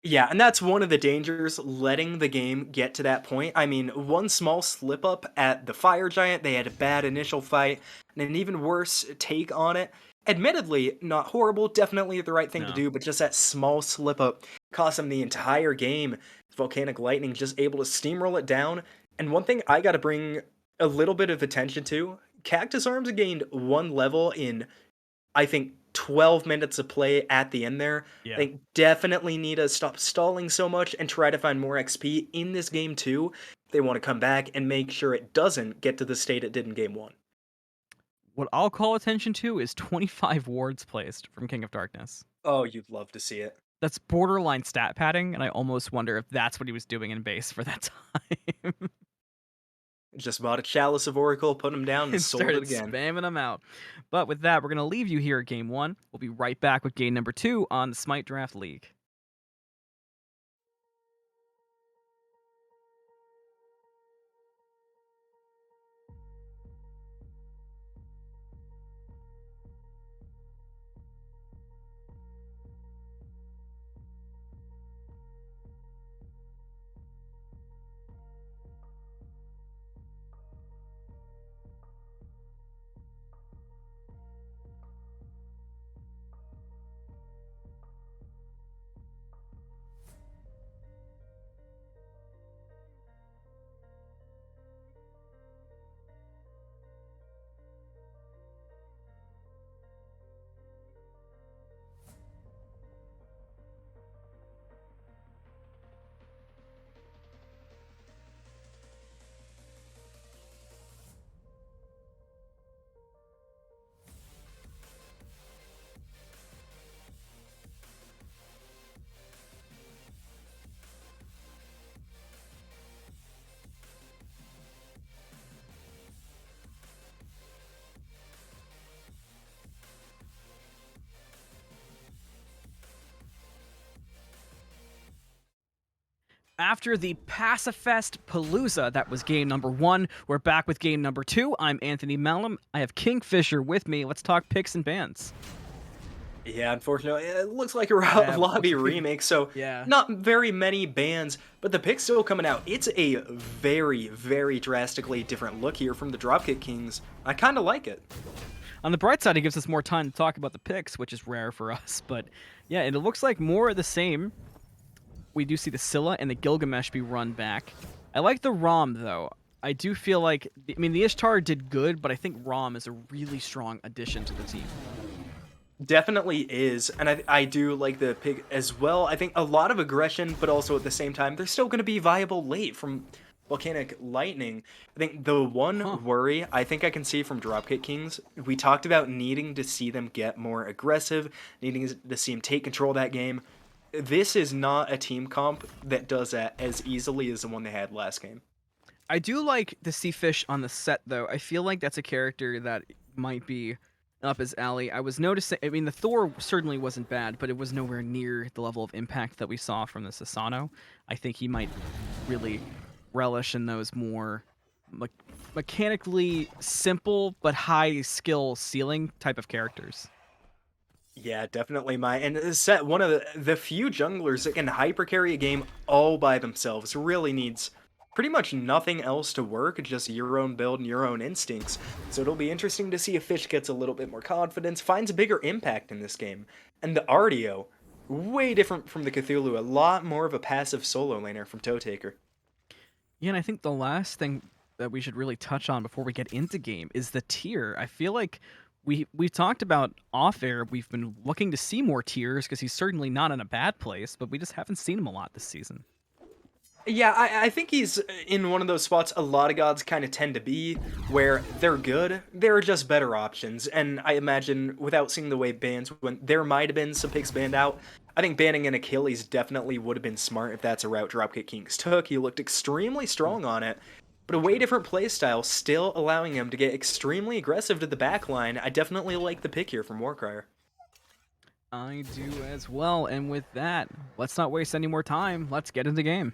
Yeah, and that's one of the dangers, letting the game get to that point. I mean, one small slip up at the Fire Giant, they had a bad initial fight, and an even worse take on it. Admittedly, not horrible, definitely the right thing to do, but just that small slip up cost them the entire game. Volcanic Lightning just able to steamroll it down. And one thing I gotta bring a little bit of attention to, CACTUSARMS gained one level in, I think, 12 minutes of play at the end there. Yeah. They definitely need to stop stalling so much and try to find more XP in this game too. If they want to come back and make sure it doesn't get to the state it did in game 1. What I'll call attention to is 25 wards placed from King of Darkness. Oh, you'd love to see it. That's borderline stat padding, and I almost wonder if that's what he was doing in base for that time. Just bought a chalice of Oracle, put him down, and And sold it started again. spamming them out. But with that, we're going to leave you here at game 1. We'll be right back with game number 2 on the Smite Draft League. After the Pacifest Palooza, that was game number 1. We're back with game number 2. I'm Anthony Mellum. I have KingFsher with me. Let's talk picks and bans. Yeah, unfortunately, it looks like a Yeah, lobby remake, so yeah. not very many bans, but the pick's still coming out. It's a very, very drastically different look here from the Dropkick Kings. I kind of like it. On the bright side, it gives us more time to talk about the picks, which is rare for us. But yeah, and it looks like more of the same. We do see the Scylla and the Gilgamesh be run back. I like the Rom, though. I do feel like, I mean, the Ishtar did good, but I think Rom is a really strong addition to the team. Definitely is, and I do like the pick as well. I think a lot of aggression, but also at the same time, they're still going to be viable late from Volcanic Lightning. I think the one worry I think I can see from Dropkick Kings, we talked about needing to see them get more aggressive, needing to see them take control of that game. This is not a team comp that does that as easily as the one they had last game. I do like to see Fish on the set, though. I feel like that's a character that might be up his alley. I was noticing, I mean, the Thor certainly wasn't bad, but it was nowhere near the level of impact that we saw from the Sasano. I think he might really relish in those more mechanically simple but high skill ceiling type of characters. Yeah, definitely and set one of the few junglers that can hyper carry a game all by themselves. Really needs pretty much nothing else to work, just your own build and your own instincts. So it'll be interesting to see if Fish gets a little bit more confidence, finds a bigger impact in this game. And the Artio, way different from the Cthulhu, a lot more of a passive solo laner from Toe Taker. Yeah, and I think the last thing that we should really touch on before we get into game is the tier. I feel like we talked about off air. We've been looking to see more tiers because he's certainly not in a bad place, but we just haven't seen him a lot this season. Yeah, I think he's in one of those spots a lot of gods kind of tend to be, where they're good, they're just better options. And I imagine, without seeing the way bans went, there might have been some picks banned out. I think banning an Achilles definitely would have been smart if that's a route Dropkick Kings took. He looked extremely strong on it, but a way different playstyle, still allowing him to get extremely aggressive to the backline. I definitely like the pick here from Warcrier. I do as well, and with that, let's not waste any more time. Let's get into the game.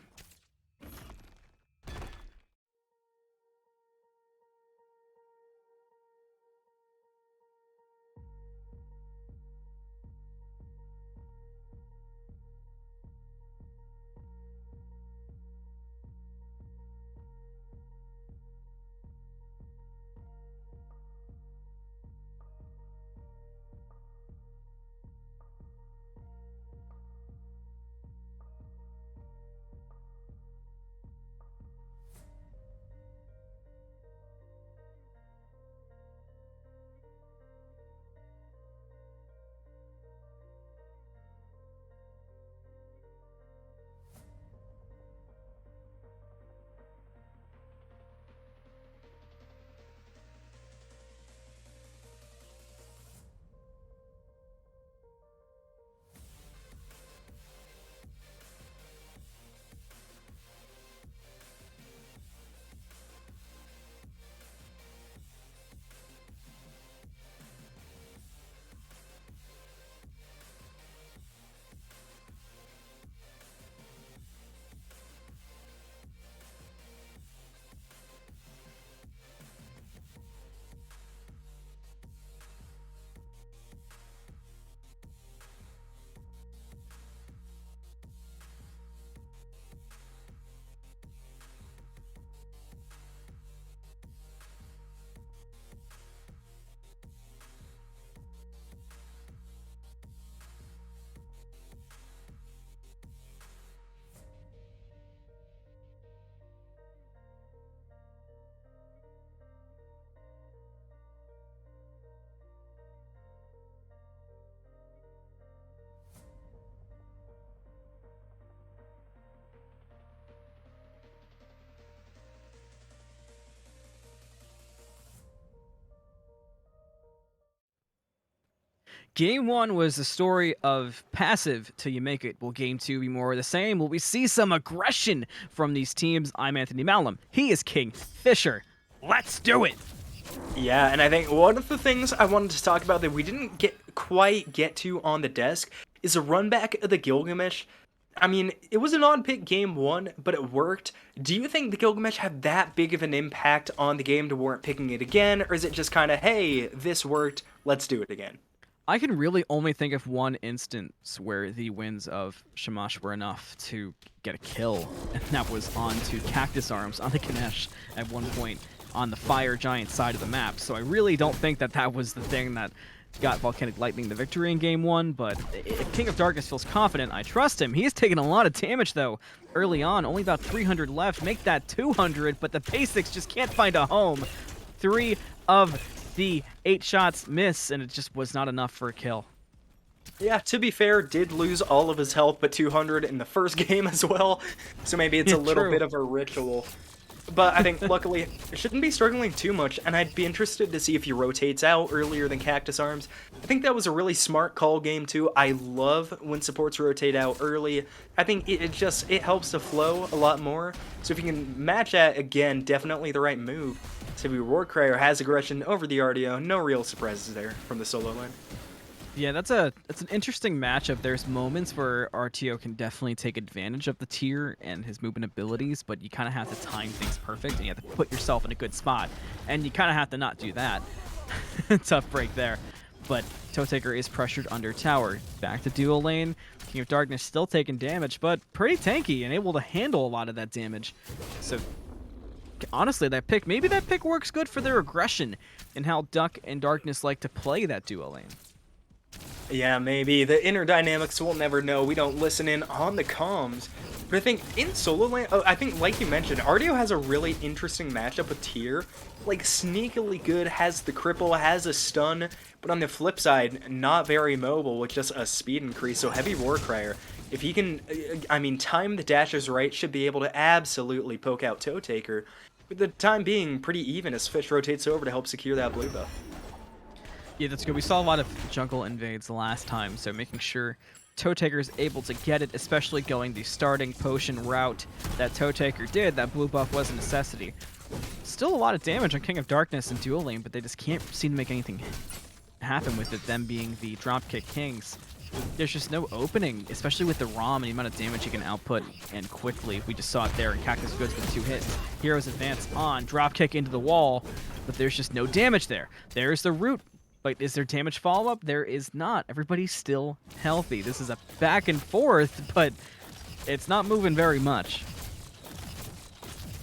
Game 1 was the story of passive till you make it. Will Game 2 be more of the same? Will we see some aggression from these teams? I'm Anthony Malum. He is KingFsher. Let's do it! Yeah, and I think one of the things I wanted to talk about that we didn't quite get to on the desk is a run back of the Gilgamesh. I mean, it was an odd pick game 1, but it worked. Do you think the Gilgamesh had that big of an impact on the game to warrant picking it again, or is it just kind of, hey, this worked, let's do it again? I can really only think of one instance where the wins of Shamash were enough to get a kill, and that was onto CACTUSARMS on the Ganesh at one point on the Fire Giant side of the map. So I really don't think that that was the thing that got Volcanic Lightning the victory in Game 1, but if King of Darkness feels confident, I trust him. He has taken a lot of damage, though, early on. Only about 300 left. Make that 200, but the basics just can't find a home. 3 of the 8 shots miss, and it just was not enough for a kill. Yeah, to be fair, did lose all of his health but 200 in the first game as well, so maybe it's a little bit of a ritual. But I think, luckily, it shouldn't be struggling too much, and I'd be interested to see if he rotates out earlier than CactusArms. I think that was a really smart call game, too. I love when supports rotate out early. I think it helps the flow a lot more. So if you can match that, again, definitely the right move. HeavyWarcrier has aggression over the RDO. No real surprises there from the solo lane. Yeah, that's an interesting matchup. There's moments where RTO can definitely take advantage of the tier and his movement abilities, but you kind of have to time things perfect, and you have to put yourself in a good spot, and you kind of have to not do that. Tough break there. But Toe Taker is pressured under tower. Back to duo lane. King of Darkness still taking damage, but pretty tanky and able to handle a lot of that damage. So honestly, maybe that pick works good for their aggression and how Duck and Darkness like to play that duo lane. Yeah, maybe. The inner dynamics we'll never know. We don't listen in on the comms. But I think in solo lane, I think like you mentioned, RDO has a really interesting matchup with Tier. Like, sneakily good, has the cripple, has a stun, but on the flip side, not very mobile with just a speed increase. So HeavyWarcrier, if he can, time the dashes right, should be able to absolutely poke out Toe Taker. With the time being pretty even as Fish rotates over to help secure that blue buff. Yeah, that's good. We saw a lot of jungle invades the last time, so making sure Toe Taker is able to get it, especially going the starting potion route that Toe Taker did. That blue buff was a necessity. Still a lot of damage on King of Darkness and dual lane, but they just can't seem to make anything happen with it, them being the Dropkick Kings. There's just no opening, especially with the ROM and the amount of damage he can output, and quickly. We just saw it there in CactusGoods with 2 hits. Heroes advance on, Dropkick into the wall, but there's just no damage there. There's the root. But is there damage follow-up? There is not. Everybody's still healthy. This is a back and forth, but it's not moving very much.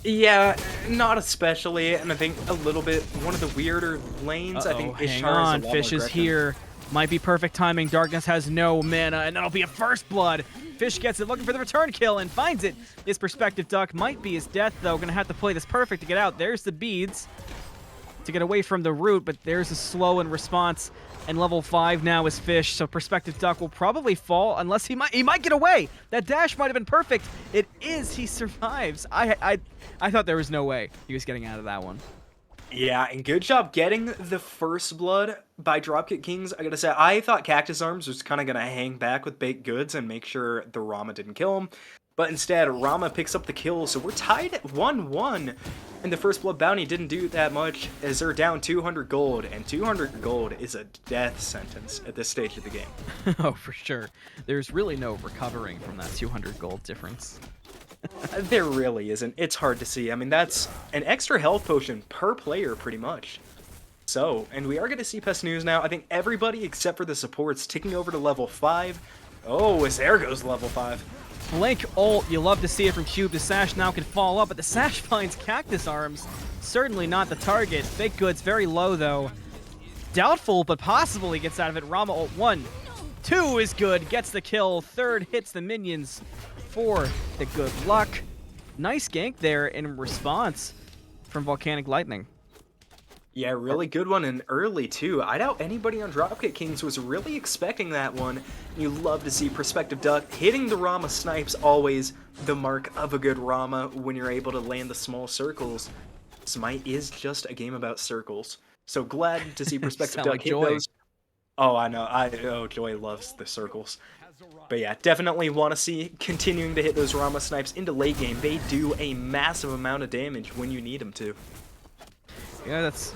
Yeah, not especially, and I think a little bit one of the weirder lanes. I think hang on, Fish is here. Might be perfect timing. Darkness has no mana, and that'll be a first blood. Fish gets it, looking for the return kill, and finds it. His Perspective Duck might be his death, though. Gonna have to play this perfect to get out. There's the beads to get away from the root, but there's a slow in response, and level 5 now is Fish, so Perspective Duck will probably fall unless he might get away. That dash might have been perfect. It is. He survives. I thought there was no way he was getting out of that one. Yeah, and good job getting the first blood by Dropkick Kings. I gotta say, I thought CactusArms was kind of gonna hang back with BakeddGoods and make sure the Rama didn't kill him, but instead Rama picks up the kill, so we're tied at 1-1. And the first blood bounty didn't do that much, as they're down 200 gold, and 200 gold is a death sentence at this stage of the game. Oh, for sure. There's really no recovering from that 200 gold difference. There really isn't. It's hard to see. I mean, that's an extra health potion per player, pretty much. So, and we are going to see Pest News now. I think everybody except for the supports ticking over to level 5. Oh, as there goes level 5. Blink ult, you love to see it from Cube. The Sash now can fall up, but the Sash finds CactusArms. Certainly not the target. BakeddGoods very low, though. Doubtful, but possible he gets out of it. Rama ult 1. 2 is good, gets the kill. 3rd hits the minions for the good luck. Nice gank there in response from Volcanic Lightning. Yeah, really good one, and early too. I doubt anybody on Dropkick Kings was really expecting that one. You love to see Perspective Duck hitting the Rama snipes, always the mark of a good Rama when you're able to land the small circles. Smite is just a game about circles. So glad to see Perspective Duck hit those. Oh, I know. Oh, Joy loves the circles. But yeah, definitely want to see continuing to hit those Rama snipes into late game. They do a massive amount of damage when you need them to. Yeah, that's.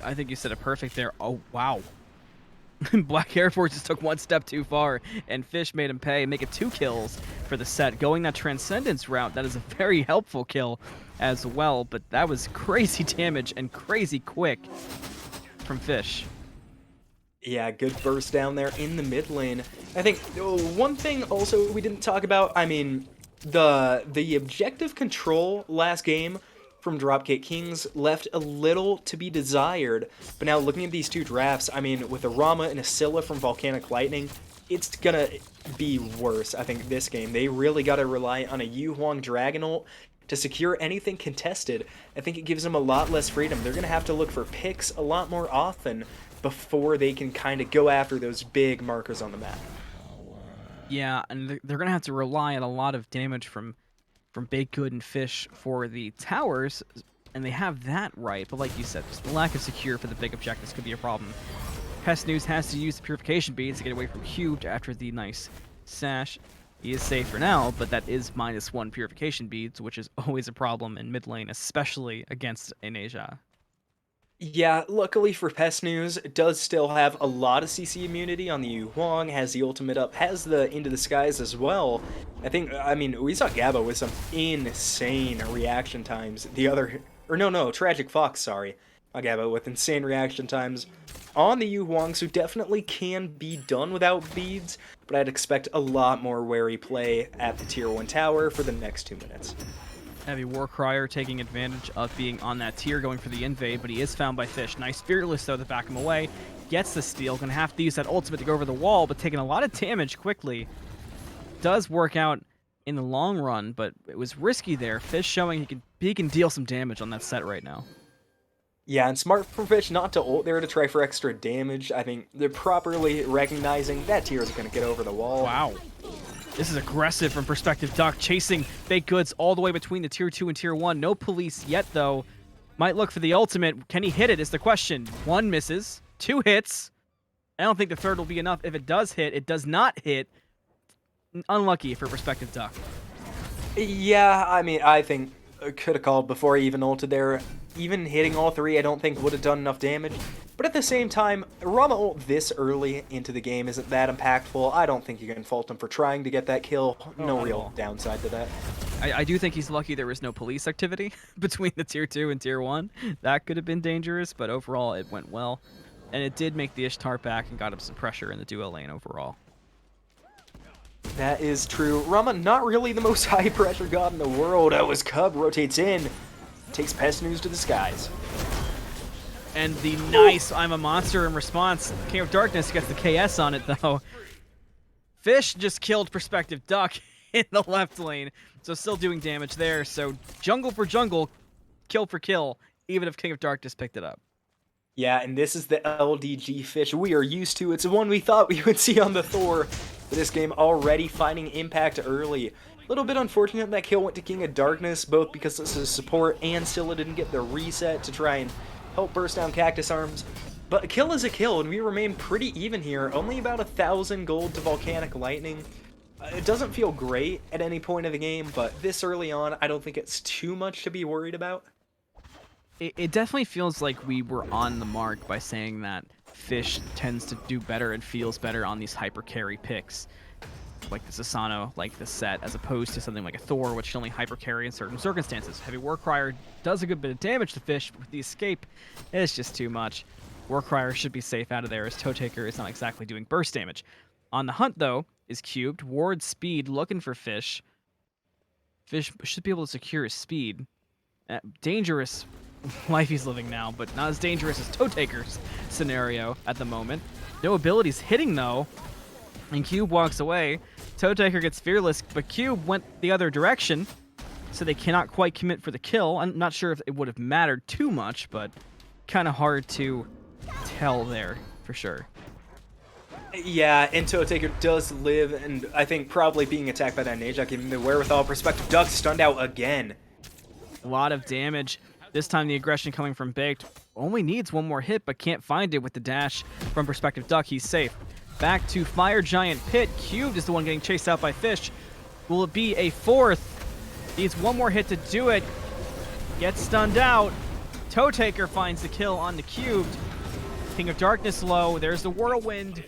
I think you said it perfect there. Oh wow. BlackAirForcess just took one step too far, and Fish made him pay, make it 2 kills for the set. Going that Transcendence route, that is a very helpful kill as well, but that was crazy damage and crazy quick from Fish. Yeah, good burst down there in the mid lane. I think one thing also we didn't talk about, I mean, the objective control last game from Dropkick Kings left a little to be desired, but now looking at these two drafts, I mean, with a Rama and a Scylla from Volcanic Lightning, it's gonna be worse, I think, this game. They really gotta rely on a Yu Huang Dragon ult to secure anything contested. I think it gives them a lot less freedom. They're gonna have to look for picks a lot more often before they can kind of go after those big markers on the map. Yeah, and they're gonna have to rely on a lot of damage from BakeddGoods and Fish for the towers, and they have that right. But like you said, just the lack of secure for the big objectives could be a problem. Pest News has to use the purification beads to get away from Cubed after the nice sash. He is safe for now, but that is -1 purification beads, which is always a problem in mid lane, especially against an Asia. Yeah, luckily for Pest News, it does still have a lot of CC immunity on the Yu Huang, has the ultimate up, has the Into the Skies as well. I mean, we saw Gabo with some insane reaction times. No, Tragic Fox, sorry. Not Gabo, with insane reaction times on the Yu Huang, so definitely can be done without beads, but I'd expect a lot more wary play at the Tier 1 tower for the next 2 minutes. HeavyWarcrier taking advantage of being on that tier, going for the invade, but he is found by Fish. Nice Fearless, though, to back him away. Gets the steal. Gonna have to use that ultimate to go over the wall, but taking a lot of damage quickly. Does work out in the long run, but it was risky there. Fish showing he can deal some damage on that set right now. Yeah, and smart from Fish not to ult there to try for extra damage. I think they're properly recognizing that tier is going to get over the wall. Wow. This is aggressive from Perspective Duck, chasing BakeddGoods all the way between the Tier 2 and Tier 1. No police yet, though. Might look for the ultimate. Can he hit it is the question. 1 misses. 2 hits. I don't think the third will be enough. If it does hit, it does not hit. Unlucky for Perspective Duck. Yeah, I mean, I think I could have called before he even ulted there. Even hitting all 3, I don't think would have done enough damage. But at the same time, Rama ult this early into the game isn't that impactful. I don't think you can fault him for trying to get that kill. No real downside to that. I do think he's lucky there was no police activity between the Tier 2 and Tier 1. That could have been dangerous, but overall it went well. And it did make the Ishtar back and got him some pressure in the duo lane overall. That is true. Rama, not really the most high-pressure god in the world. As Cub rotates in, takes Pest News to the skies. And the nice I'm a monster in response. King of Darkness gets the KS on it, though. Fish just killed Perspective Duck in the left lane, so still doing damage there. So jungle for jungle, kill for kill, even if King of Darkness picked it up. Yeah, and this is the LDGFish we are used to. It's the one we thought we would see on the Thor. But this game already finding impact early. A little bit unfortunate that kill went to King of Darkness, both because this is support and Scylla didn't get the reset to try and help burst down CACTUSARMS. But a kill is a kill, and we remain pretty even here. Only about 1,000 gold to Volcanic Lightning. It doesn't feel great at any point of the game, but this early on, I don't think it's too much to be worried about. It definitely feels like we were on the mark by saying that Fish tends to do better and feels better on these hyper carry picks, like the Sasano, like the set, as opposed to something like a Thor, which can only hyper carry in certain circumstances. HeavyWarcrier does a good bit of damage to Fish, but with the escape, it's just too much. Warcrier should be safe out of there, as Toe Taker is not exactly doing burst damage. On the hunt, though, is Cubed. Ward Speed looking for Fish. Fish should be able to secure his speed. Dangerous life he's living now, but not as dangerous as Toe Taker's scenario at the moment. No abilities hitting, though, and Cube walks away. Toe Taker gets Fearless, but Cube went the other direction, so they cannot quite commit for the kill. I'm not sure if it would have mattered too much, but kind of hard to tell there for sure. Yeah, and Toe Taker does live, and I think probably being attacked by that Najak, giving the wherewithal. Perspective Duck stunned out again. A lot of damage. This time the aggression coming from Baked only needs one more hit, but can't find it with the dash from Perspective Duck. He's safe. Back to Fire Giant Pit. Cubed is the one getting chased out by Fish. Will it be a fourth? Needs one more hit to do it. Gets stunned out. Toe Taker finds the kill on the Cubed. King of Darkness low. There's the Whirlwind.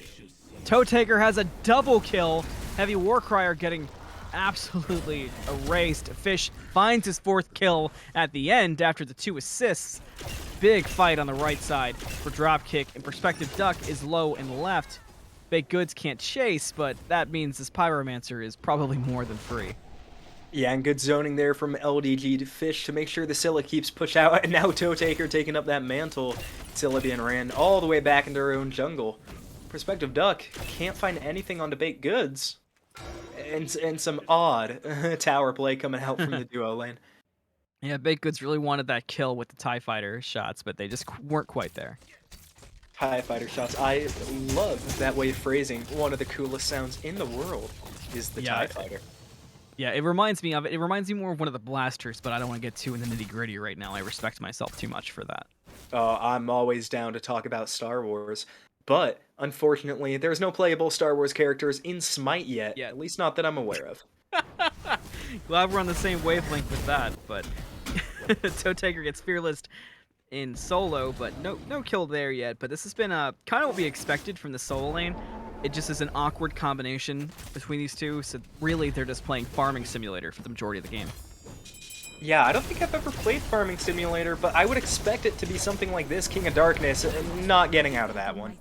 Toe Taker has a double kill. HeavyWarcrier getting absolutely erased. Fish finds his fourth kill at the end after the 2 assists. Big fight on the right side for Dropkick, and Perspective Duck is low and left. BakeddGoods can't chase, but that means this Pyromancer is probably more than free. Yeah, and good zoning there from LDGFish to make sure the Scylla keeps push out, and now Toe Taker taking up that mantle. Scylla being ran all the way back into her own jungle. Perspective Duck can't find anything on the BakeddGoods. And some odd tower play coming out from the duo lane. Yeah, BakeddGoods really wanted that kill with the TIE Fighter shots, but they just weren't quite there. TIE Fighter shots. I love that way of phrasing. One of the coolest sounds in the world is the TIE Fighter. Yeah, it reminds me of it. It reminds me more of one of the blasters, but I don't want to get too in the nitty-gritty right now. I respect myself too much for that. I'm always down to talk about Star Wars. But, unfortunately, there's no playable Star Wars characters in Smite yet. Yeah, at least not that I'm aware of. Glad we're on the same wavelength with that, but Toe Taker gets fearless in solo, but no kill there yet. But this has been kind of what we expected from the solo lane. It just is an awkward combination between these two, so really they're just playing Farming Simulator for the majority of the game. Yeah, I don't think I've ever played Farming Simulator, but I would expect it to be something like this, King of Darkness, not getting out of that one.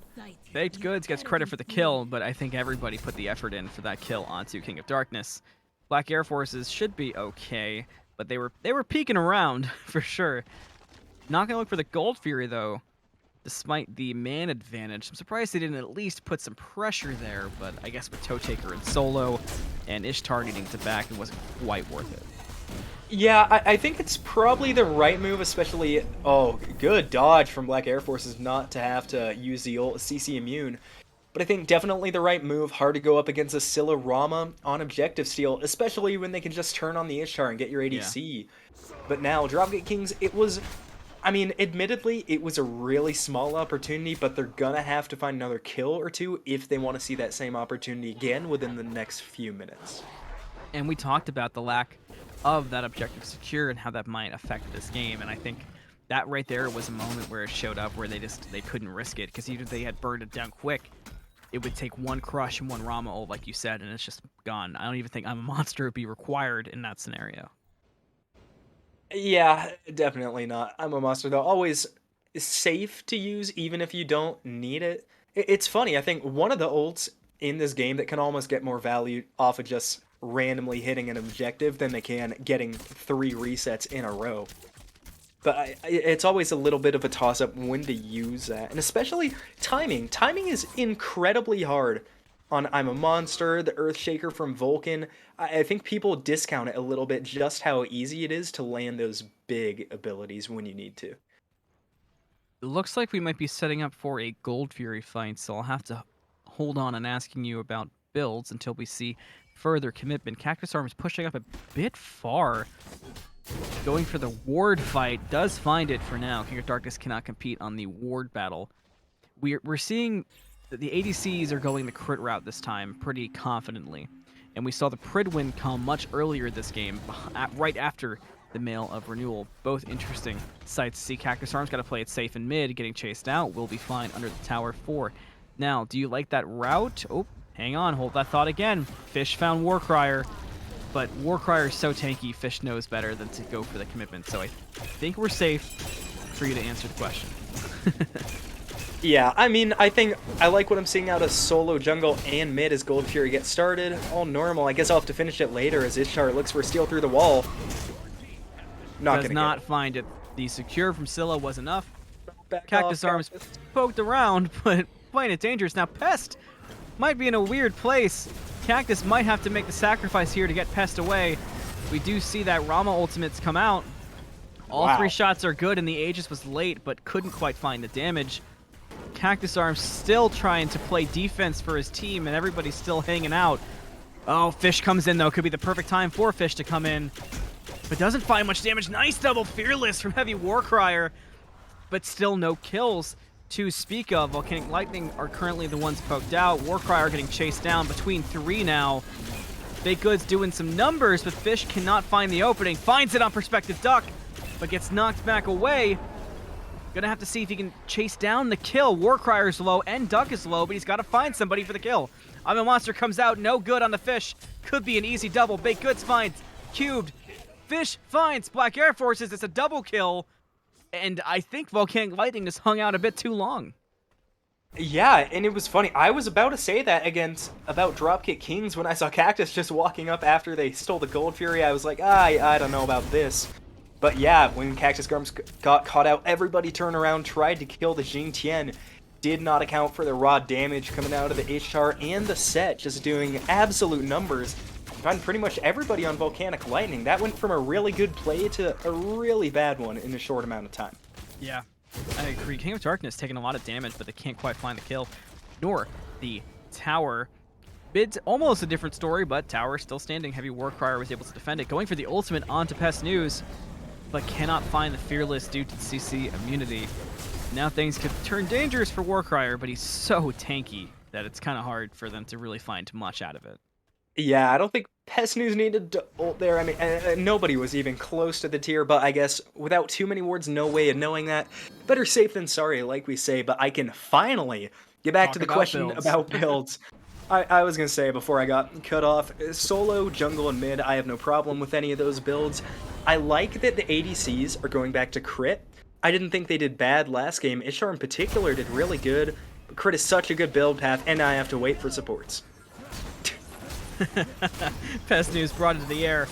BakedGoods gets credit for the kill, but I think everybody put the effort in for that kill onto King of Darkness. BlackAirForcess should be okay, but they were peeking around for sure. Not gonna look for the Gold Fury though, despite the man advantage. I'm surprised they didn't at least put some pressure there, but I guess with Toe Taker and solo and Ishtar needing to back, it wasn't quite worth it. Yeah, I think it's probably the right move, especially... Oh, good dodge from BlackAirForcess not to have to use the ult CC immune. But I think definitely the right move. Hard to go up against a Scylla Rama on objective steal, especially when they can just turn on the Ishtar and get your ADC. Yeah. But now, Dropkick Kings, it was... I mean, admittedly, it was a really small opportunity, but they're gonna have to find another kill or two if they want to see that same opportunity again within the next few minutes. And we talked about the lack of that objective secure and how that might affect this game, and I think that right there was a moment where it showed up where they couldn't risk it, because even if they had burned it down quick, it would take one crush and one Rama ult, like you said, and it's just gone. I don't even think I'm a monster would be required in that scenario. Yeah, definitely not. I'm a monster though. Always safe to use even if you don't need it. It's funny, I think one of the ults in this game that can almost get more value off of just randomly hitting an objective than they can getting 3 resets in a row. But it's always a little bit of a toss-up when to use that, and especially timing. Timing is incredibly hard on I'm a Monster, the Earthshaker from Vulcan. I think people discount it a little bit just how easy it is to land those big abilities when you need to. It looks like we might be setting up for a Gold Fury fight, so I'll have to hold on on asking you about builds until we see further commitment. CACTUSARMS pushing up a bit far. Going for the ward fight, does find it for now. King of Darkness cannot compete on the ward battle. We're seeing that the ADCs are going the crit route this time pretty confidently. And we saw the Pridwin come much earlier this game, right after the Mail of Renewal. Both interesting sights to see. CACTUSARMS got to play it safe in mid, getting chased out. Will be fine under the tower 4. Now, do you like that route? Oh, hang on, hold that thought again. Fish found Warcrier, but Warcrier is so tanky, Fish knows better than to go for the commitment. So I think we're safe for you to answer the question. Yeah, I mean, I think I like what I'm seeing out of solo jungle and mid as Gold Fury gets started. All normal. I guess I'll have to finish it later as Ishtar looks for a steal through the wall. Does not find it. The secure from Scylla was enough. CACTUSARMS poked around, but playing it dangerous. Now Pest might be in a weird place. Cactus might have to make the sacrifice here to get Pest away. We do see that Rama ultimates come out. All 3 shots are good, and the Aegis was late, but couldn't quite find the damage. CACTUSARMS still trying to play defense for his team, and everybody's still hanging out. Oh, Fish comes in, though. Could be the perfect time for Fish to come in. but doesn't find much damage. Nice double Fearless from HeavyWarcrier, but still no kills to speak of. Volcanic Lightning are currently the ones poked out. Warcrier getting chased down between 3 now. BakeddGoods doing some numbers, but Fish cannot find the opening. Finds it on Perspective Duck, but gets knocked back away. Gonna have to see if he can chase down the kill. Warcrier's low and Duck is low, but he's got to find somebody for the kill. I'm a Monster comes out, no good on the Fish. Could be an easy double. BakeddGoods finds Cubed. Fish finds BlackAirForcess. It's a double kill. And I think Volcanic Lightning just hung out a bit too long. Yeah, and it was funny. I was about to say that about Dropkick Kings when I saw Cactus just walking up after they stole the Gold Fury. I was like, I don't know about this. But yeah, when CACTUSARMS got caught out, everybody turned around, tried to kill the Jing Tian. Did not account for the raw damage coming out of the H-Char and the set, just doing absolute numbers. Found pretty much everybody on Volcanic Lightning. That went from a really good play to a really bad one in a short amount of time. Yeah, I agree. King of Darkness taking a lot of damage, but they can't quite find the kill. Nor the tower. Mid's almost a different story, but tower still standing. HeavyWarcrier was able to defend it. Going for the ultimate onto Pest News, but cannot find the Fearless due to the CC immunity. Now things could turn dangerous for Warcrier, but he's so tanky that it's kind of hard for them to really find much out of it. Yeah, I don't think Pest News needed to ult there. I mean, nobody was even close to the tier, but I guess without too many words, no way of knowing that. Better safe than sorry, like we say, but I can finally get back to the question about builds. I was going to say before I got cut off, solo, jungle, and mid, I have no problem with any of those builds. I like that the ADCs are going back to crit. I didn't think they did bad last game. Ishar in particular did really good. But crit is such a good build path, and I have to wait for supports. Pest News brought it to the air.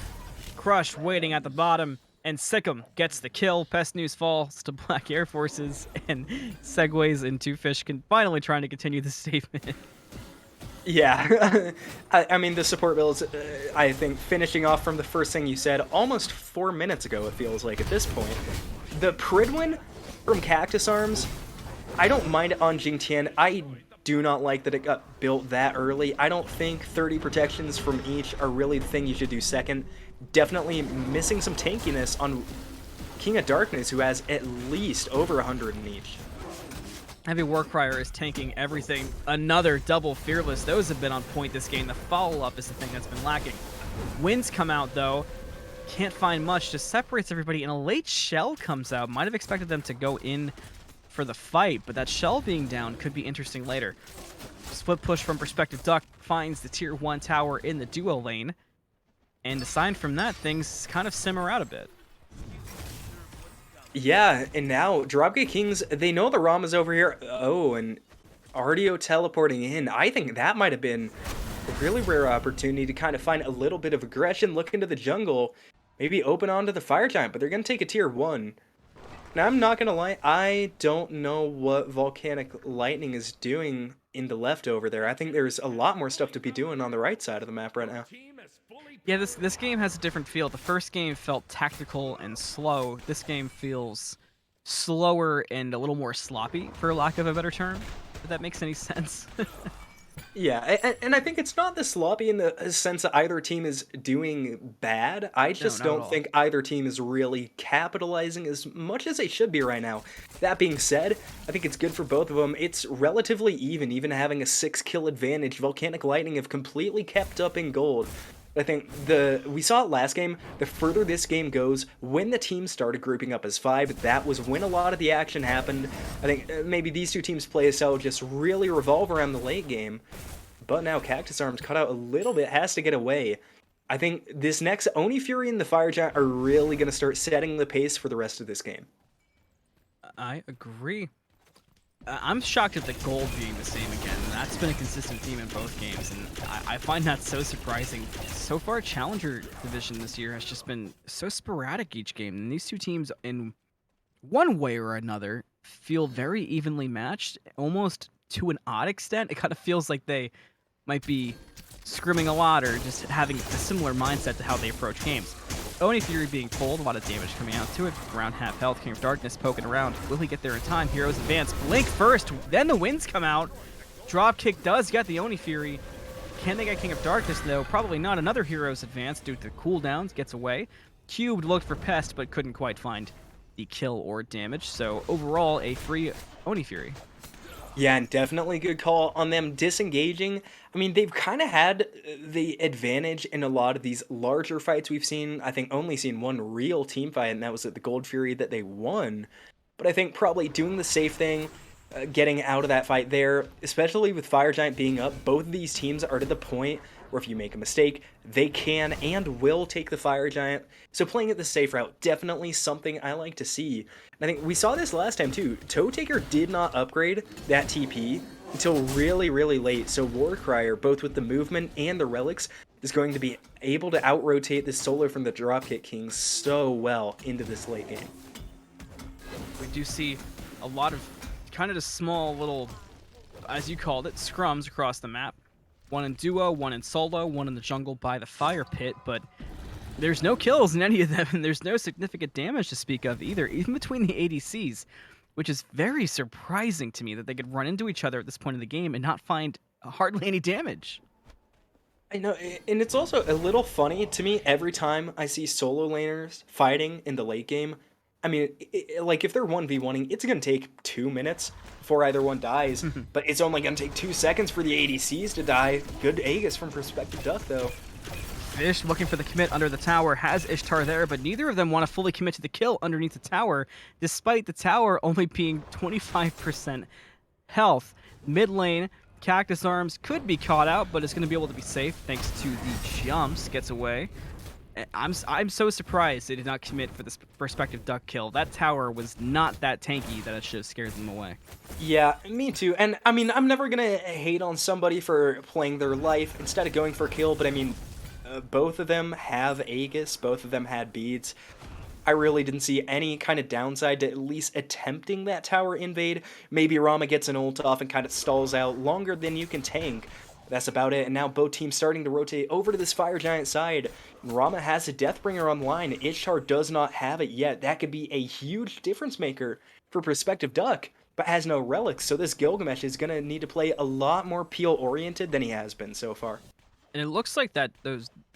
Crush waiting at the bottom, and Sikkim gets the kill. Pest News falls to BlackAirForcess, and segues into Fish finally trying to continue the statement. Yeah, I mean, the support builds, I think, finishing off from the first thing you said almost 4 minutes ago, it feels like, at this point. The Pridwin from CACTUSARMS, I don't mind it on Jing Tian. I do not like that it got built that early. I don't think 30 protections from each are really the thing you should do second. Definitely missing some tankiness on King of Darkness, who has at least over 100 in each. HeavyWarcrier is tanking everything. Another double Fearless. Those have been on point this game. The follow-up is the thing that's been lacking. Winds come out, though. Can't find much. Just separates everybody, and a late shell comes out. Might have expected them to go in for the fight, but that shell being down could be interesting later. Split push from Perspective Duck finds the tier 1 tower in the duo lane. And aside from that, things kind of simmer out a bit. Yeah, and now Dropkick Kings, they know the ROM is over here. Oh, and RDO teleporting in. I think that might have been a really rare opportunity to kind of find a little bit of aggression, look into the jungle, maybe open onto the Fire Giant, but they're going to take a tier 1. Now, I'm not going to lie, I don't know what Volcanic Lightning is doing in the left over there. I think there's a lot more stuff to be doing on the right side of the map right now. Yeah, this game has a different feel. The first game felt tactical and slow. This game feels slower and a little more sloppy, for lack of a better term, if that makes any sense. Yeah, and I think it's not the sloppy in the sense that either team is doing bad. I just don't think either team is really capitalizing as much as they should be right now. That being said, I think it's good for both of them. It's relatively even having a 6-kill advantage. Volcanic Lightning have completely kept up in gold. I think we saw it last game. The further this game goes, when the teams started grouping up as 5, that was when a lot of the action happened. I think maybe these two teams' play style just really revolve around the late game. But now CACTUSARMS cut out a little bit, has to get away. I think this next Oni Fury and the Fire Giant are really going to start setting the pace for the rest of this game. I agree. I'm shocked at the gold being the same again. That's been a consistent theme in both games, and I find that so surprising. So far, Challenger Division this year has just been so sporadic each game, and these two teams, in one way or another, feel very evenly matched, almost to an odd extent. It kind of feels like they might be scrimming a lot or just having a similar mindset to how they approach games. Oni Fury being pulled, a lot of damage coming out to it. Around half health, King of Darkness poking around. Will he get there in time? Heroes advance. Blink first, then the winds come out. Dropkick does get the Oni Fury. Can they get King of Darkness, though? Probably not. Another Heroes advance due to the cooldowns, gets away. Cubed looked for Pest, but couldn't quite find the kill or damage. So overall, a free Oni Fury. Yeah, and definitely good call on them disengaging. I mean, they've kind of had the advantage in a lot of these larger fights we've seen. I think only seen one real team fight, and that was at the Gold Fury that they won. But I think probably doing the safe thing, getting out of that fight there, especially with Fire Giant being up, both of these teams are to the point where if you make a mistake, they can and will take the Fire Giant. So playing it the safe route, definitely something I like to see. And I think we saw this last time too. Toe Taker did not upgrade that TP until really, really late. So HeavyWarcrier, both with the movement and the relics, is going to be able to out-rotate this solo from the Dropkick King so well into this late game. We do see a lot of kind of just small little, as you called it, scrums across the map. One in duo, one in solo, one in the jungle by the fire pit, but there's no kills in any of them, and there's no significant damage to speak of either, even between the ADCs, which is very surprising to me that they could run into each other at this point in the game and not find hardly any damage. I know, and it's also a little funny to me every time I see solo laners fighting in the late game. I mean, like, if they're 1v1ing, it's going to take 2 minutes before either one dies, but it's only going to take 2 seconds for the ADCs to die. Good Aegis from Perspective Duck, though. Fish looking for the commit under the tower, has Ishtar there, but neither of them want to fully commit to the kill underneath the tower, despite the tower only being 25% health. Mid lane, CACTUSARMS could be caught out, but it's going to be able to be safe thanks to the jumps. Gets away. I'm so surprised they did not commit for this Perspective Duck kill. That tower was not that tanky that it should have scared them away. Yeah, me too. And I mean, I'm never gonna hate on somebody for playing their life instead of going for a kill, but I mean, both of them have Aegis, both of them had beads. I really didn't see any kind of downside to at least attempting that tower invade. Maybe Rama gets an ult off and kind of stalls out longer than you can tank. That's about it, and now both teams starting to rotate over to this Fire Giant side. Rama has a Deathbringer online. Ishtar does not have it yet. That could be a huge difference maker for Perspective Duck, but has no relics, so this Gilgamesh is going to need to play a lot more peel-oriented than he has been so far. And it looks like the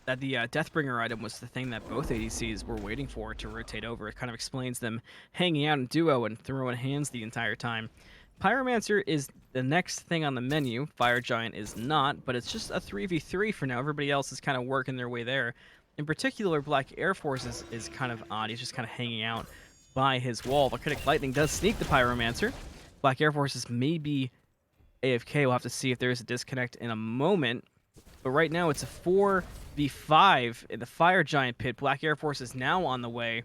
Deathbringer item was the thing that both ADCs were waiting for to rotate over. It kind of explains them hanging out in duo and throwing hands the entire time. Pyromancer is the next thing on the menu. Fire Giant is not, but it's just a 3v3 for now. Everybody else is kind of working their way there. In particular, BlackAirForcess is kind of odd. He's just kind of hanging out by his wall. Volcanic Lightning does sneak the Pyromancer. BlackAirForcess may be AFK. We'll have to see if there's a disconnect in a moment. But right now, it's a 4v5 in the Fire Giant pit. BlackAirForce is now on the way,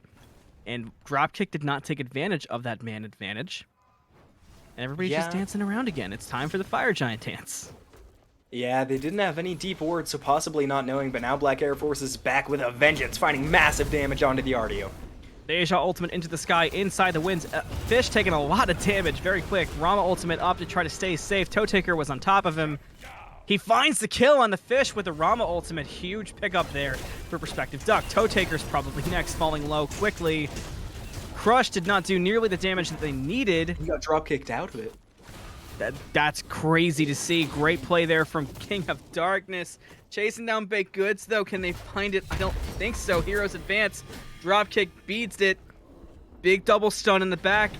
and Dropkick did not take advantage of that man advantage. And everybody's just dancing around again. It's time for the Fire Giant dance. Yeah, they didn't have any deep wards, so possibly not knowing, but now BlackAirForce is back with a vengeance, finding massive damage onto the Artio. Deja ultimate into the sky, inside the winds. Fish taking a lot of damage very quick. Rama ultimate up to try to stay safe. Toe Taker was on top of him. He finds the kill on the Fish with the Rama ultimate. Huge pickup there for Perspective Duck. Toe Taker's probably next, falling low quickly. Crush did not do nearly the damage that they needed. He got drop kicked out of it. That's crazy to see. Great play there from King of Darkness. Chasing down BakeddGoods, though. Can they find it? I don't think so. Heroes advance. Dropkick beats it. Big double stun in the back.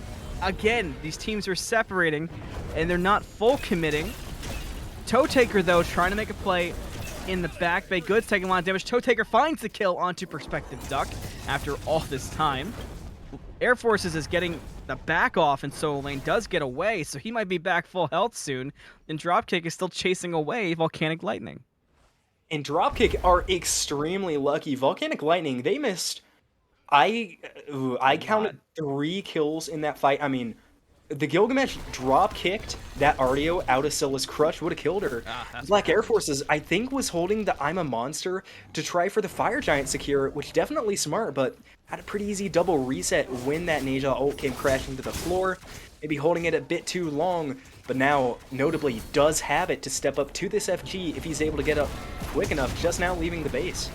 Again, these teams are separating, and they're not full committing. Toe Taker, though, trying to make a play in the back. BakeddGoods taking a lot of damage. Toe Taker finds the kill onto Perspective Duck after all this time. Air Forces is getting the back off, and solo lane does get away, so he might be back full health soon. And Dropkick is still chasing away Volcanic Lightning. And Dropkick are extremely lucky. Volcanic Lightning, they missed. I counted 3 kills in that fight. I mean, the Gilgamesh drop-kicked that Artio out of Scylla's Crush, would have killed her. BlackAirForcess, I think, was holding the I'm a Monster to try for the Fire Giant secure, which definitely smart, but had a pretty easy double reset when that Neja ult came crashing to the floor. Maybe holding it a bit too long, but now, notably, does have it to step up to this FG if he's able to get up quick enough, just now leaving the base.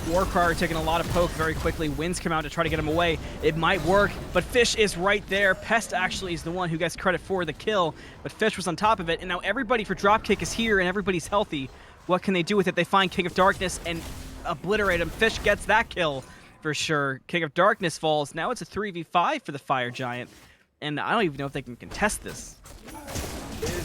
HeavyWarcrier taking a lot of poke very quickly. Winds come out to try to get him away. It might work, but Fish is right there. Pest actually is the one who gets credit for the kill, but Fish was on top of it, and now everybody for Dropkick is here, and everybody's healthy. What can they do with it? They find King of Darkness and obliterate him. Fish gets that kill for sure. King of Darkness falls. Now it's a 3v5 for the Fire Giant, and I don't even know if they can contest this.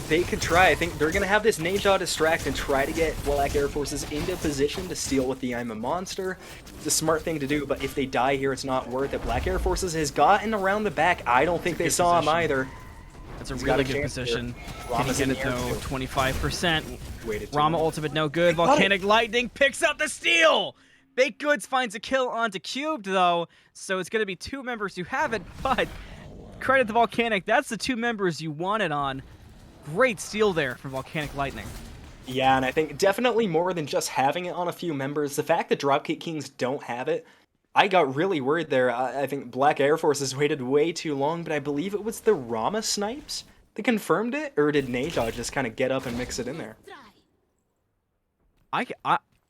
They could try. I think they're going to have this Neja distract and try to get BlackAirForcess into position to steal with the I'm a Monster. It's a smart thing to do, but if they die here, it's not worth it. BlackAirForcess has gotten around the back. I don't think they saw him either. That's a really good position. Can he get it though? 25%. Waited Rama ultimate no good. Volcanic Lightning picks up the steal! BakeddGoods finds a kill onto Cubed though, so it's going to be 2 members who have it, but credit to Volcanic, that's the 2 members you wanted on. Great steal there from Volcanic Lightning. Yeah, and I think definitely more than just having it on a few members. The fact that Dropkick Kings don't have it, I got really worried there. I think BlackAirForcess waited way too long, but I believe it was the Rama snipes that confirmed it, or did Neja just kind of get up and mix it in there?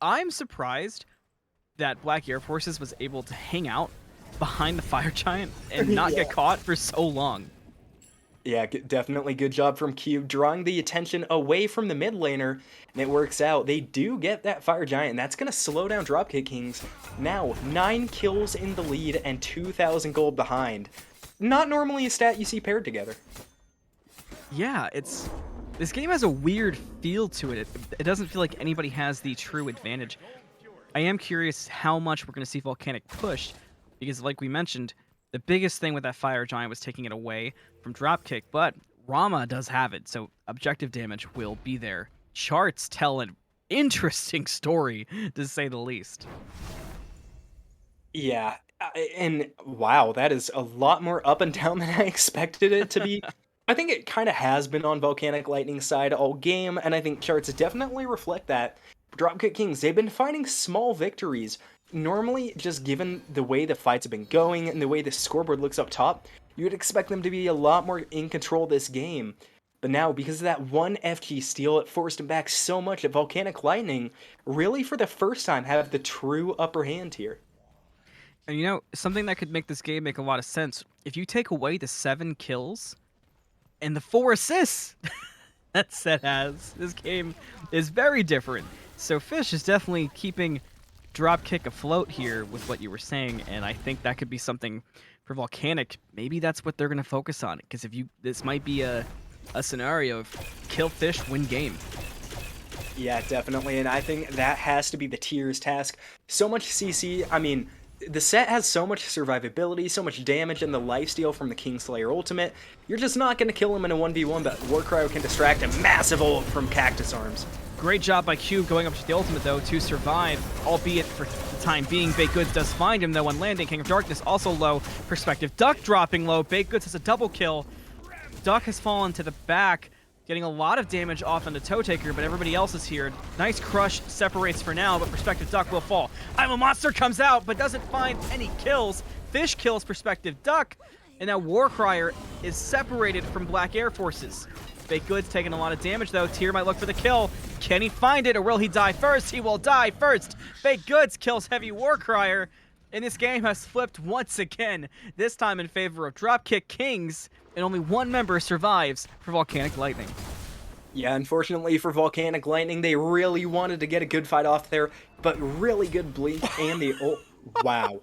I'm surprised that BlackAirForcess was able to hang out behind the Fire Giant and not get caught for so long. Yeah, definitely good job from Cube, drawing the attention away from the mid laner, and it works out. They do get that Fire Giant, and that's going to slow down Dropkick Kings. Now, 9 kills in the lead and 2,000 gold behind. Not normally a stat you see paired together. Yeah, this game has a weird feel to it. It doesn't feel like anybody has the true advantage. I am curious how much we're going to see Volcanic push, because like we mentioned, the biggest thing with that Fire Giant was taking it away from Dropkick, but Rama does have it, so objective damage will be there. Charts tell an interesting story, to say the least. Yeah, and wow, that is a lot more up and down than I expected it to be. I think it kind of has been on Volcanic Lightning's side all game, and I think charts definitely reflect that. Dropkick Kings, they've been finding small victories. Normally, just given the way the fights have been going and the way the scoreboard looks up top, you would expect them to be a lot more in control this game. But now, because of that one FG steal, it forced them back so much that Volcanic Lightning, really for the first time, have the true upper hand here. And you know, something that could make this game make a lot of sense, if you take away the 7 kills and the 4 assists that Set has, this game is very different. So Fish is definitely keeping Dropkick afloat here with what you were saying, and I think that could be something for Volcanic. Maybe that's what they're going to focus on, because this might be a scenario of kill Fish, win game. Yeah, definitely, and I think that has to be the tier's task. So much CC, I mean, the set has so much survivability, so much damage, and the lifesteal from the Kingslayer ultimate. You're just not going to kill him in a 1v1, but Warcrier can distract a massive ult from CACTUSARMS. Great job by Cube going up to the ultimate, though, to survive, albeit for the time being. BakeddGoods does find him, though, on landing. King of Darkness also low. Perspective Duck dropping low. BakeddGoods has a double kill. Duck has fallen to the back, getting a lot of damage off on the Toe Taker, but everybody else is here. Nice crush separates for now, but Perspective Duck will fall. I'm a Monster comes out, but doesn't find any kills. Fish kills Perspective Duck, and now Warcrier is separated from BlackAirForcess. BakeddGoods taking a lot of damage, though. Tier might look for the kill. Can he find it, or will he die first? He will die first. BakeddGoods kills HeavyWarcrier, and this game has flipped once again, this time in favor of Dropkick Kings, and only 1 member survives for Volcanic Lightning. Yeah, unfortunately for Volcanic Lightning, they really wanted to get a good fight off there, but really good blink and the ult. Wow.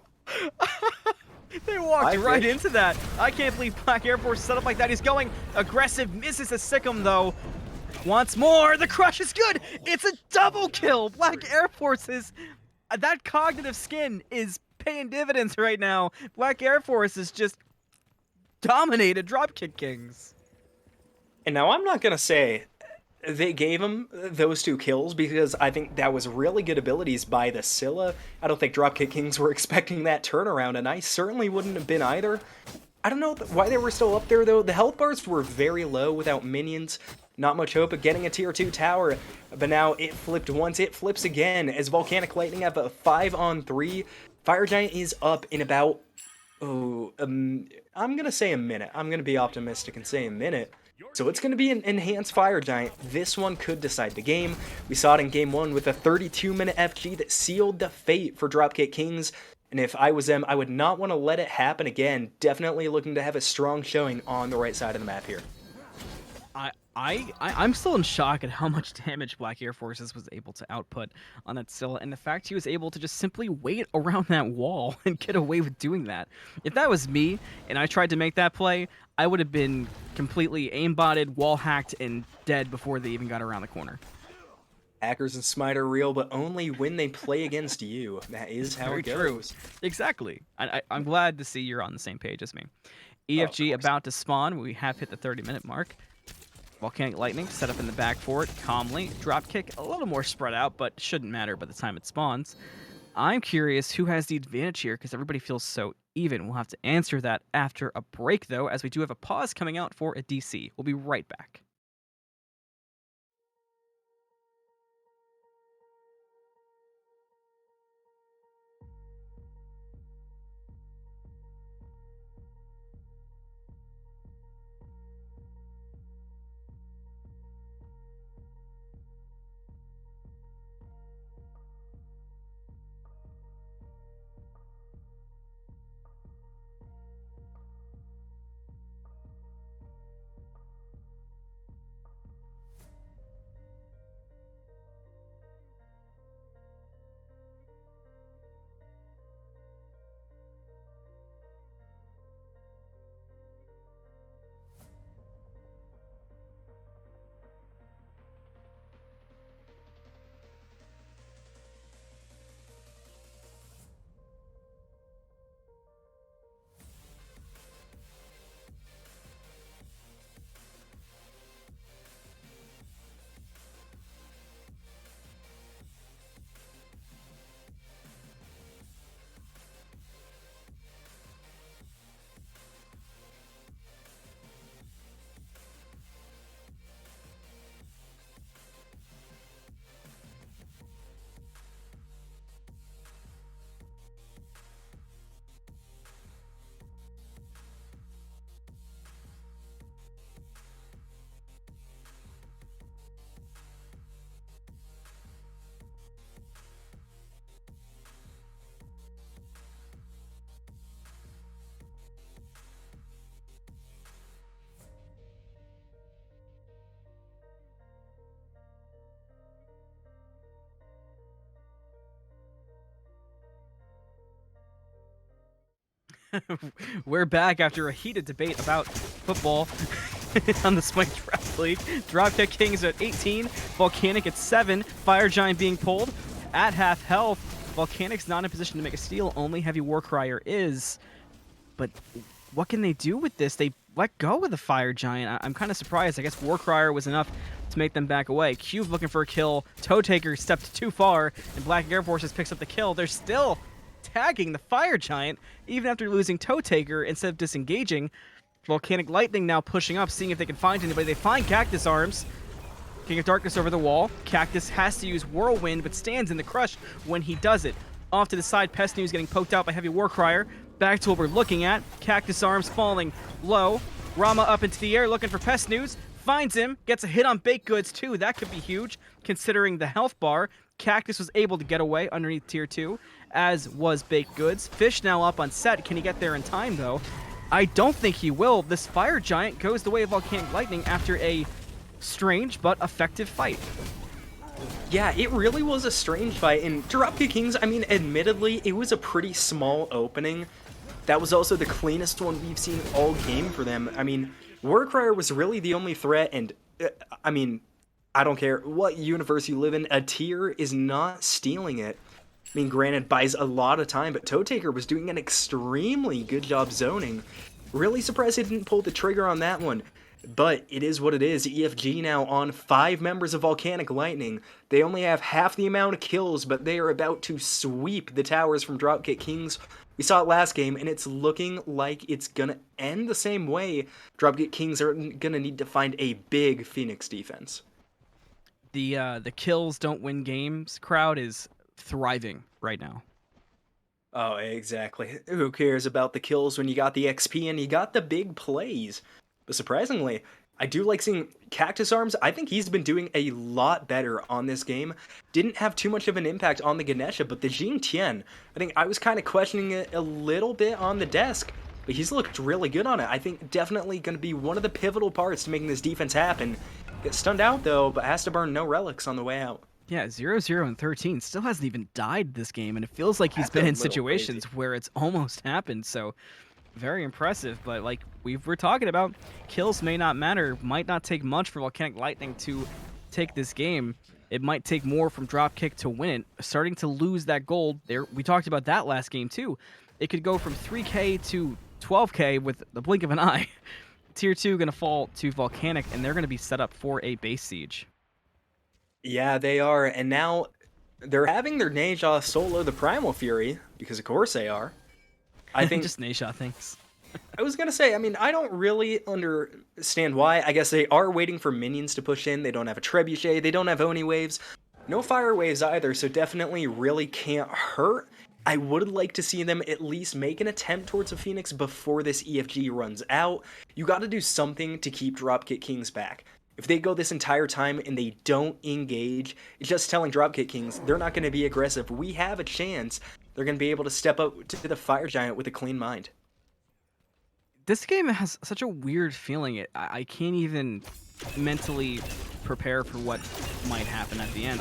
They walked right into that. I can't believe BlackAirForcess set up like that. He's going aggressive, misses a Sikkim though. Once more, the crush is good. It's a double kill. BlackAirForcess, that cognitive skin is paying dividends right now. BlackAirForcess just dominated Dropkick Kings. And now I'm not going to say they gave him those 2 kills because I think that was really good abilities by the Scylla. I don't think Dropkick Kings were expecting that turnaround, and I certainly wouldn't have been either. I don't know why they were still up there, though. The health bars were very low without minions. Not much hope of getting a tier 2 tower, but now it flipped once, it flips again, as Volcanic Lightning have a 5-on-3. Fire Giant is up in about, I'm going to say a minute. I'm going to be optimistic and say a minute. So it's going to be an enhanced Fire Giant. This one could decide the game. We saw it in Game 1 with a 32-minute FG that sealed the fate for Dropkick Kings. And if I was them, I would not want to let it happen again. Definitely looking to have a strong showing on the right side of the map here. I'm still in shock at how much damage BlackAirForcess was able to output on that Scylla, and the fact he was able to just simply wait around that wall and get away with doing that. If that was me and I tried to make that play, I would have been completely aimbotted, wall hacked, and dead before they even got around the corner. Hackers and Smite are real, but only when they play against you. That is how Very it true. goes. Exactly. I'm glad to see you're on the same page as me. Oh, of EFG course. about to spawn. We have hit the 30-minute mark. Volcanic Lightning set up in the back for it calmly. Dropkick a little more spread out, but shouldn't matter by the time it spawns. I'm curious who has the advantage here because everybody feels so even. We'll have to answer that after a break, though, as we do have a pause coming out for a DC. We'll be right back. We're back after a heated debate about football on the Smite Draft League. Dropkick Kings at 18, Volcanic at 7, Fire Giant being pulled at half health. Volcanic's not in a position to make a steal, only HeavyWarcrier is. But what can they do with this? They let go of the Fire Giant. I'm kind of surprised. I guess Warcrier was enough to make them back away. Cube looking for a kill. Toe Taker stepped too far, and BlackAirForcess picks up the kill. They're still tagging the Fire Giant, even after losing Toe Taker instead of disengaging. Volcanic Lightning now pushing up, seeing if they can find anybody. They find CACTUSARMS. King of Darkness over the wall. Cactus has to use Whirlwind, but stands in the crush when he does it. Off to the side, Pest News getting poked out by HeavyWarcrier. Back to what we're looking at. CACTUSARMS falling low. Rama up into the air looking for Pest News. Finds him. Gets a hit on BakeddGoods too. That could be huge considering the health bar. Cactus was able to get away underneath tier 2, as was BakeddGoods. Fish now up on set. Can he get there in time though? I don't think he will. This Fire Giant goes the way of Volcanic Lightning after a strange but effective fight. Yeah, it really was a strange fight, and Dropkick Kings, I mean, admittedly, it was a pretty small opening. That was also the cleanest one we've seen all game for them. I mean, Warcrier was really the only threat, and, I mean, I don't care what universe you live in, a tier is not stealing it. I mean, granted, buys a lot of time, but Toe Taker was doing an extremely good job zoning. Really surprised he didn't pull the trigger on that one. But it is what it is. EFG now on 5 members of Volcanic Lightning. They only have half the amount of kills, but they are about to sweep the towers from Dropkick Kings. We saw it last game, and it's looking like it's gonna end the same way. Dropkick Kings are gonna need to find a big Phoenix defense. The kills don't win games crowd is thriving right now. Oh, exactly. Who cares about the kills when you got the XP and you got the big plays? But surprisingly, I do like seeing CACTUSARMS. I think he's been doing a lot better on this game. Didn't have too much of an impact on the Ganesha, but the Jing Tian, I think I was kind of questioning it a little bit on the desk. but he's looked really good on it. I think definitely going to be one of the pivotal parts to making this defense happen. Gets stunned out though, but has to burn no relics on the way out. Yeah, 0-0 and 13 still hasn't even died this game, and it feels like he's That's been a in little crazy. situations where it's almost happened, so very impressive. But like we're talking about, kills may not matter, might not take much for Volcanic Lightning to take this game. It might take more from Dropkick to win it. Starting to lose that gold there. We talked about that last game too. It could go from 3K to 12K with the blink of an eye. Tier 2 going to fall to Volcanic, and they're going to be set up for a base siege. Yeah, they are, and now they're having their Neja solo the Primal Fury, because of course they are. I think Just Nayshaw things. I was gonna say, I mean, I don't really understand why. I guess they are waiting for minions to push in. They don't have a Trebuchet, they don't have Oni waves, no fire waves either, so definitely really can't hurt. I would like to see them at least make an attempt towards a Phoenix before this EFG runs out. You gotta do something to keep Dropkick Kings back. If they go this entire time and they don't engage, it's just telling Dropkick Kings they're not going to be aggressive. We have a chance they're going to be able to step up to the Fire Giant with a clean mind. This game has such a weird feeling. I can't even mentally prepare for what might happen at the end.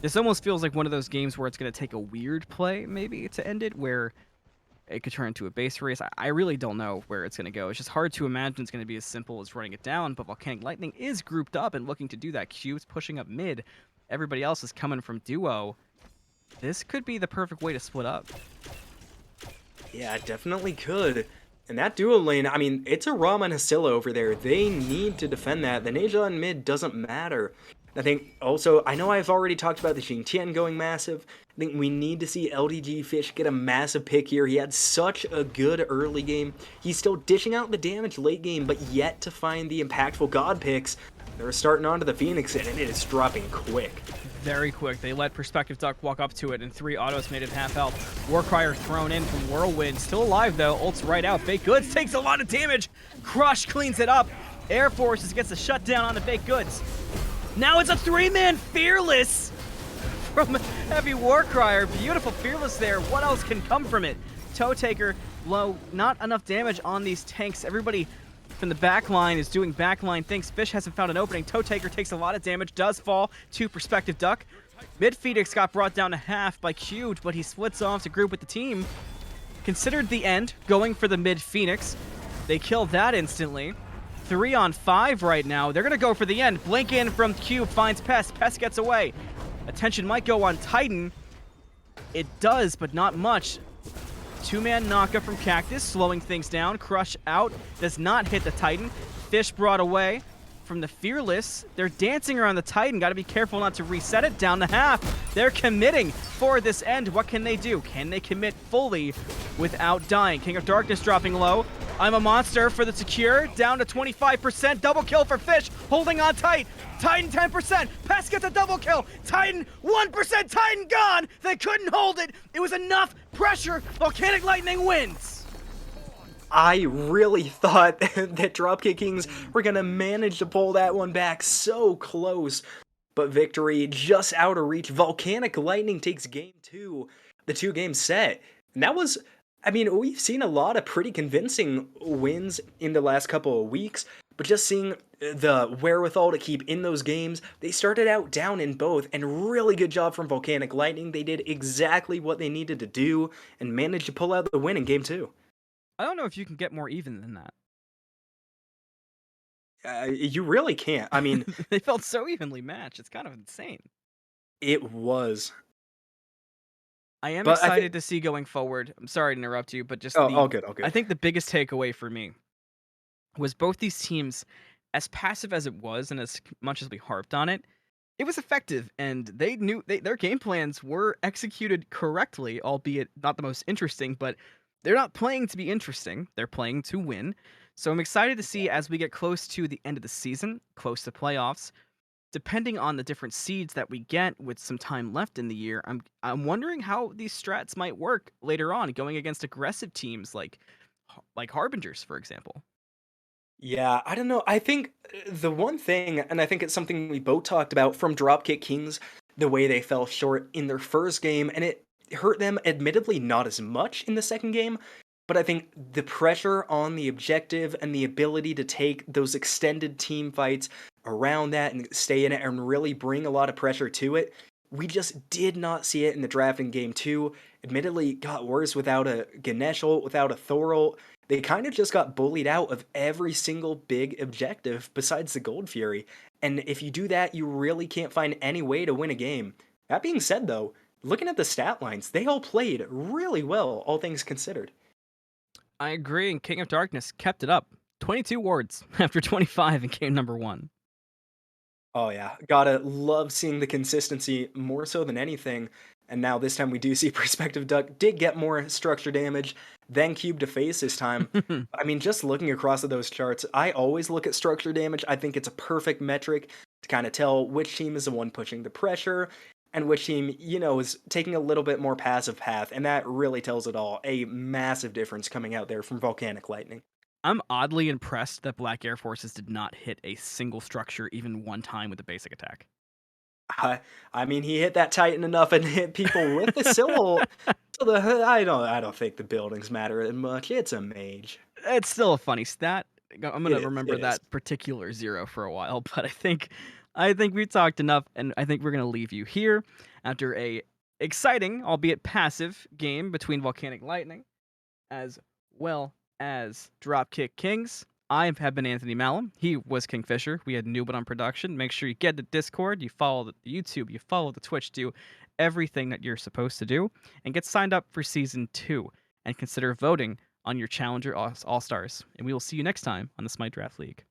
This almost feels like one of those games where it's going to take a weird play maybe to end it, where it could turn into a base race. I really don't know where it's going to go. It's just hard to imagine it's going to be as simple as running it down, but Volcanic Lightning is grouped up and looking to do that. Cube's pushing up mid. Everybody else is coming from duo. This could be the perfect way to split up. Yeah, it definitely could. And that duo lane, I mean, it's a Ram and a Scylla over there. They need to defend that. The Neja in mid doesn't matter. I think also, I know I've already talked about the Xingtian going massive. I think we need to see LDGFish get a massive pick here. He had such a good early game. He's still dishing out the damage late game, but yet to find the impactful God picks. They're starting onto the Phoenix, and it is dropping quick. Very quick. They let Perspective Duck walk up to it, and 3 autos made it half health. Warcrier thrown in from Whirlwind. Still alive, though. Ult's right out. BakeddGoods takes a lot of damage. Crush cleans it up. AirForcess gets a shutdown on the BakeddGoods. Now it's a 3-man Fearless from HeavyWarcrier. Beautiful Fearless there. What else can come from it? Toe Taker low. Not enough damage on these tanks. Everybody from the backline is doing backline things. Fish hasn't found an opening. Toe Taker takes a lot of damage. Does fall to Perspective Duck. Mid Phoenix got brought down to half by Cubed, but he splits off to group with the team. Considered the end, going for the mid Phoenix. They kill that instantly. 3 on 5 right now. They're going to go for the end. Blink in from Cube, finds Pest. Pest gets away. Attention might go on Titan. It does, but not much. 2-man knockup from Cactus, slowing things down. Crush out, does not hit the Titan. Fish brought away from the Fearless. They're dancing around the Titan. Got to be careful not to reset it. Down to half. They're committing for this end. What can they do? Can they commit fully without dying? King of Darkness dropping low. I'm a monster for the secure. Down to 25%. Double kill for Fish. Holding on tight. Titan 10%. Pest gets a double kill. Titan 1%. Titan gone. They couldn't hold it. It was enough pressure. Volcanic Lightning wins. I really thought that Dropkick Kings were going to manage to pull that one back so close. But victory just out of reach. Volcanic Lightning takes game 2, the 2-game set. And that was, I mean, we've seen a lot of pretty convincing wins in the last couple of weeks. But just seeing the wherewithal to keep in those games, they started out down in both. And really good job from Volcanic Lightning. They did exactly what they needed to do and managed to pull out the win in game 2. I don't know if you can get more even than that. You really can't. I mean, They felt so evenly matched. It's kind of insane. it was. I am But excited to see going forward. I'm sorry to interrupt you, but just Oh, all good, all good. I think the biggest takeaway for me was both these teams, as passive as it was and as much as we harped on it, it was effective, and they knew their game plans were executed correctly, albeit not the most interesting, but they're not playing to be interesting. They're playing to win. So I'm excited to see as we get close to the end of the season, close to playoffs, depending on the different seeds that we get with some time left in the year, I'm wondering how these strats might work later on, going against aggressive teams like Harbingers, for example. Yeah, I don't know. I think the one thing, and I think it's something we both talked about from Dropkick Kings, the way they fell short in their first game, and it hurt them, admittedly, not as much in the second game. But I think the pressure on the objective and the ability to take those extended team fights around that and stay in it and really bring a lot of pressure to it, we just did not see it in the draft in game 2. Admittedly, it got worse without a Ganesh ult, without a Thor ult. They kind of just got bullied out of every single big objective besides the Gold Fury. And if you do that, you really can't find any way to win a game. That being said, though, looking at the stat lines, they all played really well, all things considered. I agree, and King of Darkness kept it up. 22 wards after 25 in game number 1. Oh yeah, gotta love seeing the consistency more so than anything. And now this time we do see Perspective Duck did get more structure damage than CubeDaFace this time. I mean, just looking across at those charts, I always look at structure damage. I think it's a perfect metric to kind of tell which team is the one pushing the pressure and which team, is taking a little bit more passive path. And that really tells it all. A massive difference coming out there from Volcanic Lightning. I'm oddly impressed that Black Air Forces did not hit a single structure even one time with the basic attack. I I mean, he hit that Titan enough and hit people with the Sybil. So I don't think the buildings matter that much. It's a mage. It's still a funny stat. I'm It gonna is. remember It is. that particular zero for a while, but I think we've talked enough, and I think we're gonna leave you here after a exciting, albeit passive, game between Volcanic Lightning as well as Dropkick Kings. I have been Anthony Malum. He was KingFsher. We had Nooblet on production. Make sure you get the Discord, you follow the YouTube, you follow the Twitch, do everything that you're supposed to do, and get signed up for season 2. And consider voting on your Challenger All Stars. And we will see you next time on the Smite Draft League.